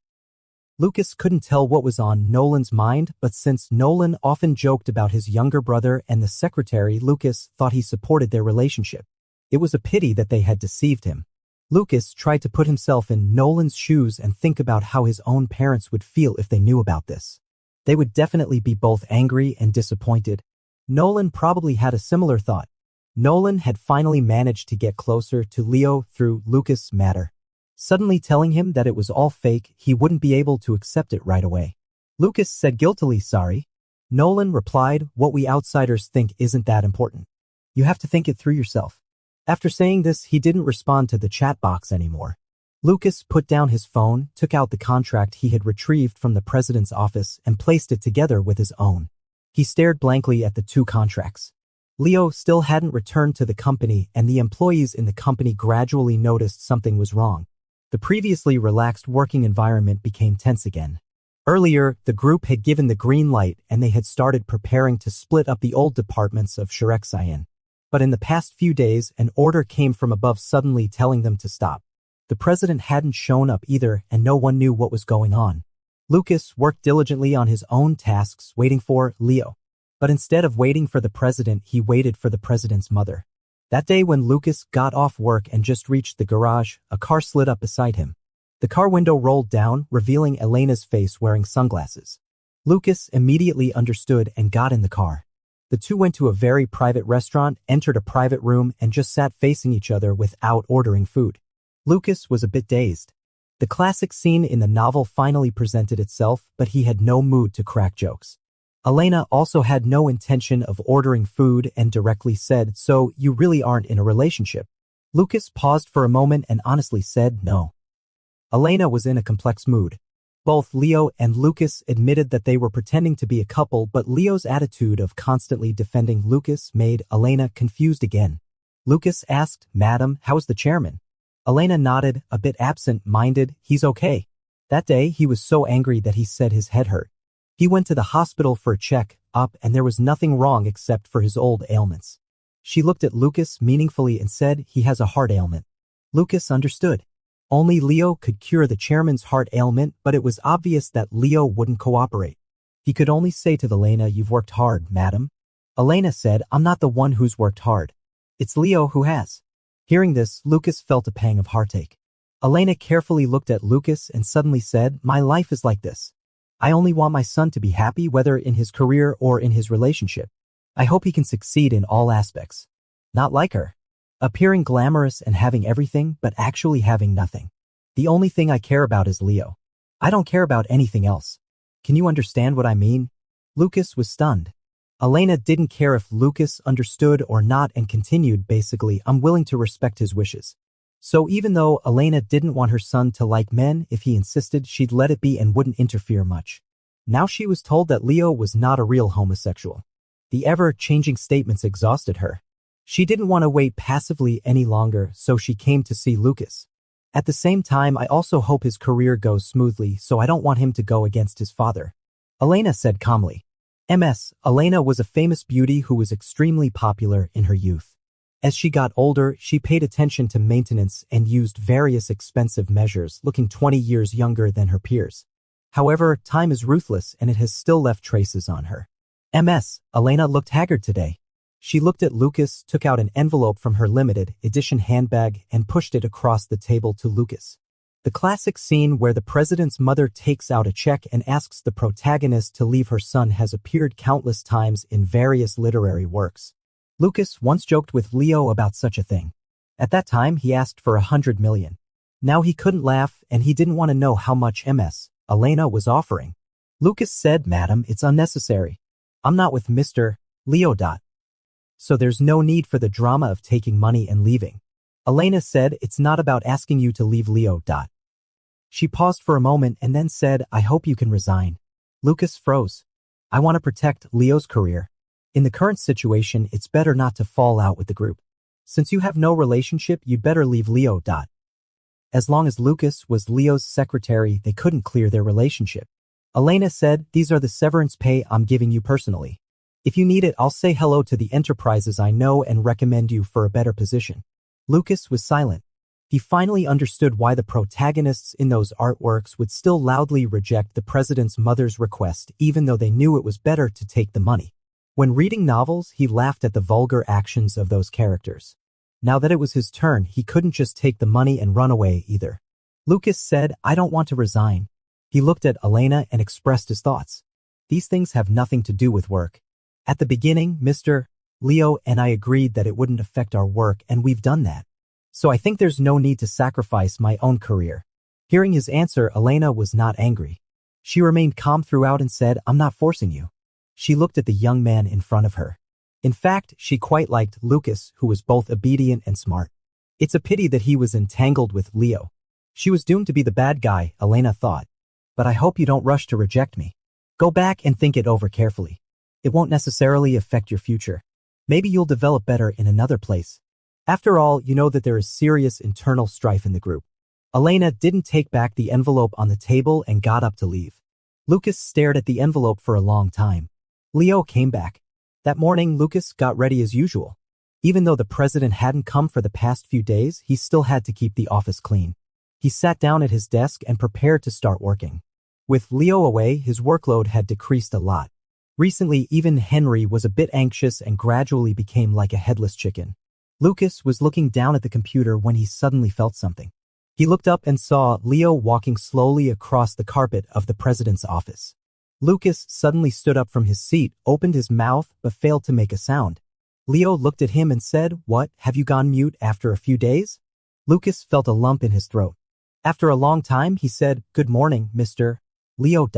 S1: Lucas couldn't tell what was on Nolan's mind, but since Nolan often joked about his younger brother and the secretary, Lucas thought he supported their relationship. It was a pity that they had deceived him. Lucas tried to put himself in Nolan's shoes and think about how his own parents would feel if they knew about this. They would definitely be both angry and disappointed. Nolan probably had a similar thought. Nolan had finally managed to get closer to Leo through Lucas' matter. Suddenly telling him that it was all fake, he wouldn't be able to accept it right away. Lucas said guiltily, sorry. Nolan replied, what we outsiders think isn't that important. You have to think it through yourself. After saying this, he didn't respond to the chat box anymore. Lucas put down his phone, took out the contract he had retrieved from the president's office, and placed it together with his own. He stared blankly at the two contracts. Leo still hadn't returned to the company, and the employees in the company gradually noticed something was wrong. The previously relaxed working environment became tense again. Earlier, the group had given the green light and they had started preparing to split up the old departments of Shirexian. But in the past few days, an order came from above suddenly telling them to stop. The president hadn't shown up either, and no one knew what was going on. Lucas worked diligently on his own tasks, waiting for Leo. But instead of waiting for the president, he waited for the president's mother. That day when Lucas got off work and just reached the garage, a car slid up beside him. The car window rolled down, revealing Elena's face wearing sunglasses. Lucas immediately understood and got in the car. The two went to a very private restaurant, entered a private room, and just sat facing each other without ordering food. Lucas was a bit dazed. The classic scene in the novel finally presented itself, but he had no mood to crack jokes. Elena also had no intention of ordering food and directly said, so you really aren't in a relationship? Lucas paused for a moment and honestly said no. Elena was in a complex mood. Both Leo and Lucas admitted that they were pretending to be a couple, but Leo's attitude of constantly defending Lucas made Elena confused again. Lucas asked, Madam, how is the chairman? Elena nodded, a bit absent-minded, he's okay. That day, he was so angry that he said his head hurt. He went to the hospital for a check-up and there was nothing wrong except for his old ailments. She looked at Lucas meaningfully and said, he has a heart ailment. Lucas understood. Only Leo could cure the chairman's heart ailment, but it was obvious that Leo wouldn't cooperate. He could only say to Elena, you've worked hard, madam. Elena said, I'm not the one who's worked hard. It's Leo who has. Hearing this, Lucas felt a pang of heartache. Elena carefully looked at Lucas and suddenly said, my life is like this. I only want my son to be happy, whether in his career or in his relationship. I hope he can succeed in all aspects. Not like her. Appearing glamorous and having everything, but actually having nothing. The only thing I care about is Leo. I don't care about anything else. Can you understand what I mean? Lucas was stunned. Elena didn't care if Lucas understood or not and continued, basically, I'm willing to respect his wishes. So even though Elena didn't want her son to like men, if he insisted, she'd let it be and wouldn't interfere much. Now she was told that Leo was not a real homosexual. The ever-changing statements exhausted her. She didn't want to wait passively any longer, so she came to see Lucas. At the same time, I also hope his career goes smoothly, so I don't want him to go against his father. Elena said calmly. Elena was a famous beauty who was extremely popular in her youth. As she got older, she paid attention to maintenance and used various expensive measures, looking 20 years younger than her peers. However, time is ruthless and it has still left traces on her. Elena looked haggard today. She looked at Lucas, took out an envelope from her limited edition handbag, and pushed it across the table to Lucas. The classic scene where the president's mother takes out a check and asks the protagonist to leave her son has appeared countless times in various literary works. Lucas once joked with Leo about such a thing. At that time, he asked for 100 million. Now he couldn't laugh, and he didn't want to know how much Elena was offering. Lucas said, Madam, it's unnecessary. I'm not with Mr. Leo. So there's no need for the drama of taking money and leaving. Elena said, it's not about asking you to leave Leo. She paused for a moment and then said, I hope you can resign. Lucas froze. I want to protect Leo's career. In the current situation, it's better not to fall out with the group. Since you have no relationship, you'd better leave Leo. As long as Lucas was Leo's secretary, they couldn't clear their relationship. Elena said, these are the severance pay I'm giving you personally. If you need it, I'll say hello to the enterprises I know and recommend you for a better position. Lucas was silent. He finally understood why the protagonists in those artworks would still loudly reject the president's mother's request, even though they knew it was better to take the money. When reading novels, he laughed at the vulgar actions of those characters. Now that it was his turn, he couldn't just take the money and run away either. Lucas said, I don't want to resign. He looked at Elena and expressed his thoughts. These things have nothing to do with work. At the beginning, Mr. Leo and I agreed that it wouldn't affect our work, and we've done that. So I think there's no need to sacrifice my own career. Hearing his answer, Elena was not angry. She remained calm throughout and said, I'm not forcing you. She looked at the young man in front of her. In fact, she quite liked Lucas, who was both obedient and smart. It's a pity that he was entangled with Leo. She was doomed to be the bad guy, Elena thought. But I hope you don't rush to reject me. Go back and think it over carefully. It won't necessarily affect your future. Maybe you'll develop better in another place. After all, you know that there is serious internal strife in the group. Elena didn't take back the envelope on the table and got up to leave. Lucas stared at the envelope for a long time. Leo came back. That morning, Lucas got ready as usual. Even though the president hadn't come for the past few days, he still had to keep the office clean. He sat down at his desk and prepared to start working. With Leo away, his workload had decreased a lot. Recently, even Henry was a bit anxious and gradually became like a headless chicken. Lucas was looking down at the computer when he suddenly felt something. He looked up and saw Leo walking slowly across the carpet of the president's office. Lucas suddenly stood up from his seat, opened his mouth, but failed to make a sound. Leo looked at him and said, "What, have you gone mute after a few days?" Lucas felt a lump in his throat. After a long time, he said, "Good morning, Mr. Leo.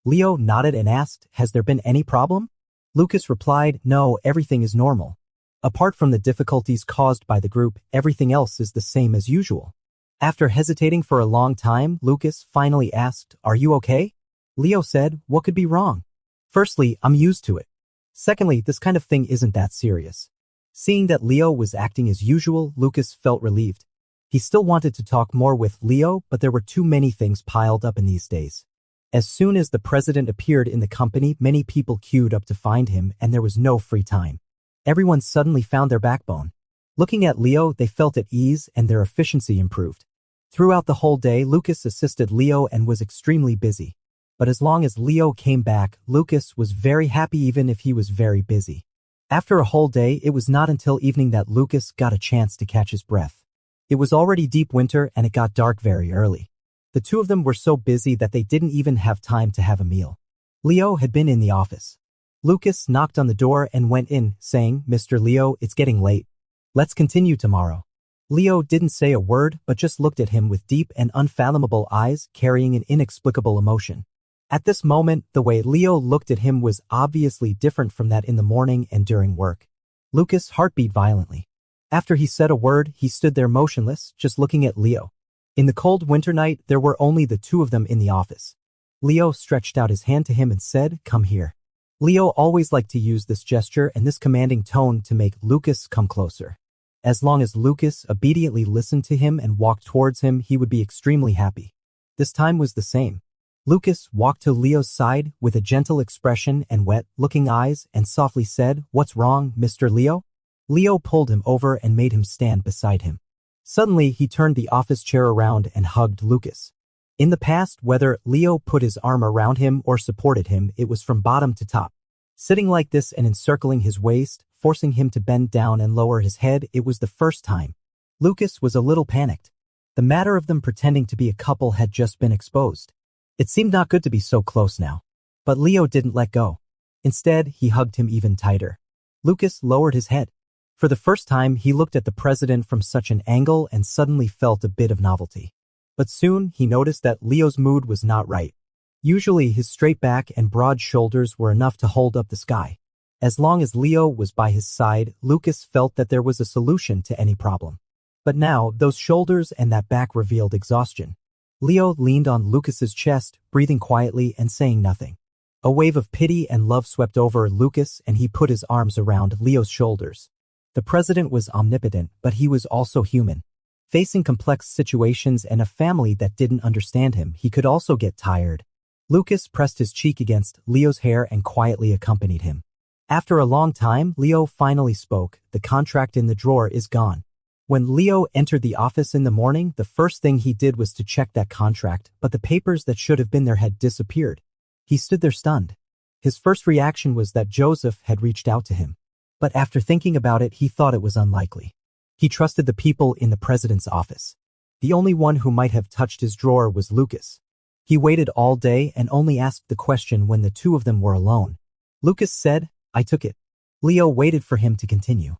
S1: Leo nodded and asked, "Has there been any problem?" Lucas replied, "No, everything is normal. Apart from the difficulties caused by the group, everything else is the same as usual." After hesitating for a long time, Lucas finally asked, "Are you okay?" Leo said, "What could be wrong? Firstly, I'm used to it. Secondly, this kind of thing isn't that serious." Seeing that Leo was acting as usual, Lucas felt relieved. He still wanted to talk more with Leo, but there were too many things piled up in these days. As soon as the president appeared in the company, many people queued up to find him, and there was no free time. Everyone suddenly found their backbone. Looking at Leo, they felt at ease and their efficiency improved. Throughout the whole day, Lucas assisted Leo and was extremely busy. But as long as Leo came back, Lucas was very happy even if he was very busy. After a whole day, it was not until evening that Lucas got a chance to catch his breath. It was already deep winter and it got dark very early. The two of them were so busy that they didn't even have time to have a meal. Leo had been in the office. Lucas knocked on the door and went in, saying, "Mr. Leo, it's getting late. Let's continue tomorrow." Leo didn't say a word but just looked at him with deep and unfathomable eyes carrying an inexplicable emotion. At this moment, the way Leo looked at him was obviously different from that in the morning and during work. Lucas' heart beat violently. After he said a word, he stood there motionless, just looking at Leo. In the cold winter night, there were only the two of them in the office. Leo stretched out his hand to him and said, "Come here." Leo always liked to use this gesture and this commanding tone to make Lucas come closer. As long as Lucas obediently listened to him and walked towards him, he would be extremely happy. This time was the same. Lucas walked to Leo's side with a gentle expression and wet-looking eyes and softly said, "What's wrong, Mr. Leo?" Leo pulled him over and made him stand beside him. Suddenly, he turned the office chair around and hugged Lucas. In the past, whether Leo put his arm around him or supported him, it was from bottom to top. Sitting like this and encircling his waist, forcing him to bend down and lower his head, it was the first time. Lucas was a little panicked. The matter of them pretending to be a couple had just been exposed. It seemed not good to be so close now. But Leo didn't let go. Instead, he hugged him even tighter. Lucas lowered his head. For the first time, he looked at the president from such an angle and suddenly felt a bit of novelty. But soon, he noticed that Leo's mood was not right. Usually, his straight back and broad shoulders were enough to hold up the sky. As long as Leo was by his side, Lucas felt that there was a solution to any problem. But now, those shoulders and that back revealed exhaustion. Leo leaned on Lucas's chest, breathing quietly and saying nothing. A wave of pity and love swept over Lucas and he put his arms around Leo's shoulders. The president was omnipotent, but he was also human. Facing complex situations and a family that didn't understand him, he could also get tired. Lucas pressed his cheek against Leo's hair and quietly accompanied him. After a long time, Leo finally spoke, "The contract in the drawer is gone." When Leo entered the office in the morning, the first thing he did was to check that contract, but the papers that should have been there had disappeared. He stood there stunned. His first reaction was that Joseph had reached out to him. But after thinking about it, he thought it was unlikely. He trusted the people in the president's office. The only one who might have touched his drawer was Lucas. He waited all day and only asked the question when the two of them were alone. Lucas said, "I took it." Leo waited for him to continue.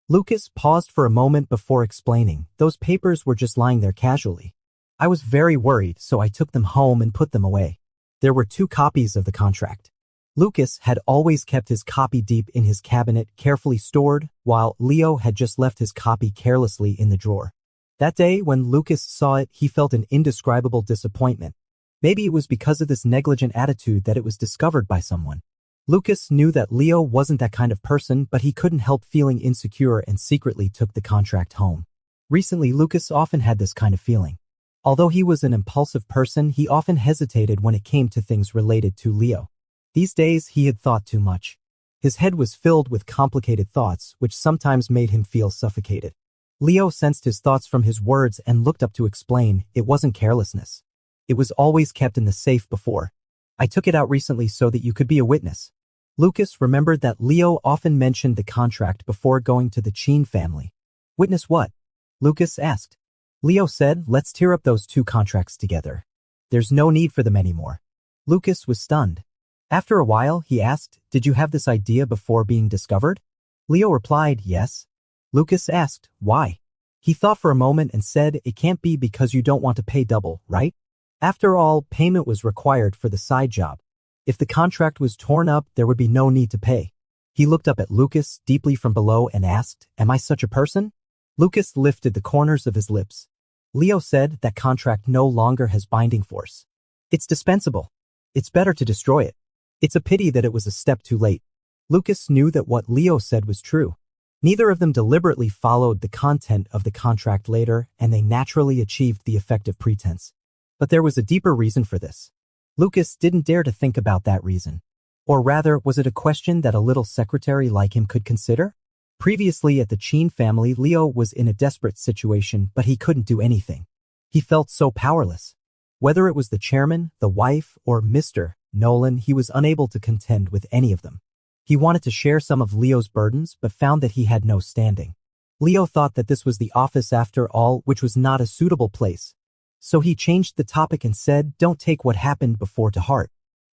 S1: Lucas paused for a moment before explaining, "Those papers were just lying there casually. I was very worried, so I took them home and put them away." There were 2 copies of the contract. Lucas had always kept his copy deep in his cabinet, carefully stored, while Leo had just left his copy carelessly in the drawer. That day, when Lucas saw it, he felt an indescribable disappointment. Maybe it was because of this negligent attitude that it was discovered by someone. Lucas knew that Leo wasn't that kind of person, but he couldn't help feeling insecure and secretly took the contract home. Recently, Lucas often had this kind of feeling. Although he was an impulsive person, he often hesitated when it came to things related to Leo. These days, he had thought too much. His head was filled with complicated thoughts, which sometimes made him feel suffocated. Leo sensed his thoughts from his words and looked up to explain. It wasn't carelessness. It was always kept in the safe before. I took it out recently so that you could be a witness. Lucas remembered that Leo often mentioned the contract before going to the Chin family. Witness what? Lucas asked. Leo said, let's tear up those 2 contracts together. There's no need for them anymore. Lucas was stunned. After a while, he asked, did you have this idea before being discovered? Leo replied, yes. Lucas asked, why? He thought for a moment and said, it can't be because you don't want to pay double, right? After all, payment was required for the side job. If the contract was torn up, there would be no need to pay. He looked up at Lucas deeply from below and asked, am I such a person? Lucas lifted the corners of his lips. Leo said, that contract no longer has binding force. It's dispensable. It's better to destroy it. It's a pity that it was a step too late. Lucas knew that what Leo said was true. Neither of them deliberately followed the content of the contract later, and they naturally achieved the effective pretense. But there was a deeper reason for this. Lucas didn't dare to think about that reason. Or rather, was it a question that a little secretary like him could consider? Previously at the Chin family, Leo was in a desperate situation, but he couldn't do anything. He felt so powerless. Whether it was the chairman, the wife, or Mr. Nolan, he was unable to contend with any of them. He wanted to share some of Leo's burdens, but found that he had no standing. Leo thought that this was the office after all, which was not a suitable place. So he changed the topic and said, don't take what happened before to heart.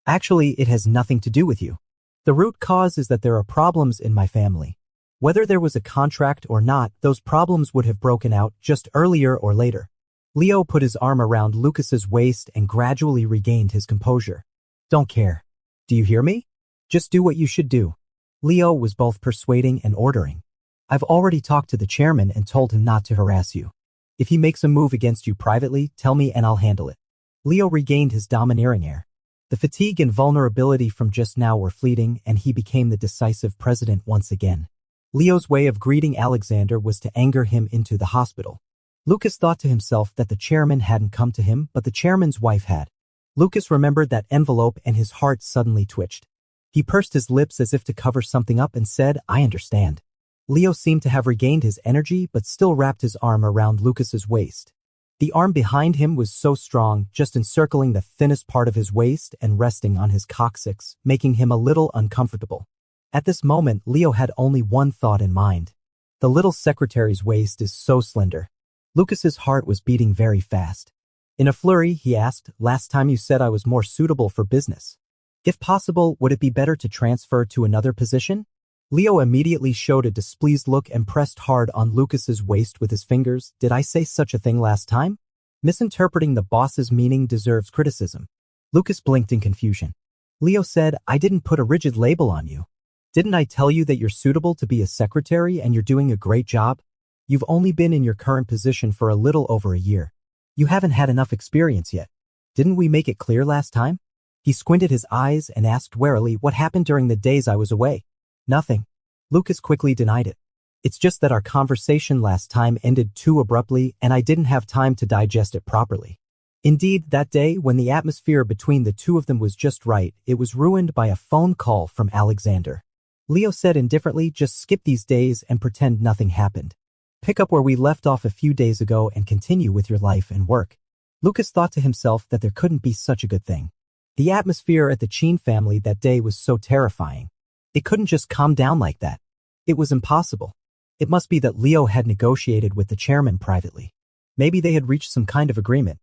S1: Actually, it has nothing to do with you. The root cause is that there are problems in my family. Whether there was a contract or not, those problems would have broken out just earlier or later. Leo put his arm around Lucas's waist and gradually regained his composure. Don't care. Do you hear me? Just do what you should do. Leo was both persuading and ordering. I've already talked to the chairman and told him not to harass you. If he makes a move against you privately, tell me and I'll handle it. Leo regained his domineering air. The fatigue and vulnerability from just now were fleeting, and he became the decisive president once again. Leo's way of greeting Alexander was to anger him into the hospital. Lucas thought to himself that the chairman hadn't come to him, but the chairman's wife had. Lucas remembered that envelope and his heart suddenly twitched. He pursed his lips as if to cover something up and said, I understand. Leo seemed to have regained his energy but still wrapped his arm around Lucas's waist. The arm behind him was so strong, just encircling the thinnest part of his waist and resting on his coccyx, making him a little uncomfortable. At this moment, Leo had only one thought in mind. The little secretary's waist is so slender. Lucas's heart was beating very fast. In a flurry, he asked, last time you said I was more suitable for business. If possible, would it be better to transfer to another position? Leo immediately showed a displeased look and pressed hard on Lucas's waist with his fingers. Did I say such a thing last time? Misinterpreting the boss's meaning deserves criticism. Lucas blinked in confusion. Leo said, I didn't put a rigid label on you. Didn't I tell you that you're suitable to be a secretary and you're doing a great job? You've only been in your current position for a little over a year. You haven't had enough experience yet. Didn't we make it clear last time? He squinted his eyes and asked warily, what happened during the days I was away? Nothing. Lucas quickly denied it. It's just that our conversation last time ended too abruptly and I didn't have time to digest it properly. Indeed, that day, when the atmosphere between the two of them was just right, it was ruined by a phone call from Alexander. Leo said indifferently, just skip these days and pretend nothing happened. Pick up where we left off a few days ago and continue with your life and work. Lucas thought to himself that there couldn't be such a good thing. The atmosphere at the Chin family that day was so terrifying. It couldn't just calm down like that. It was impossible. It must be that Leo had negotiated with the chairman privately. Maybe they had reached some kind of agreement.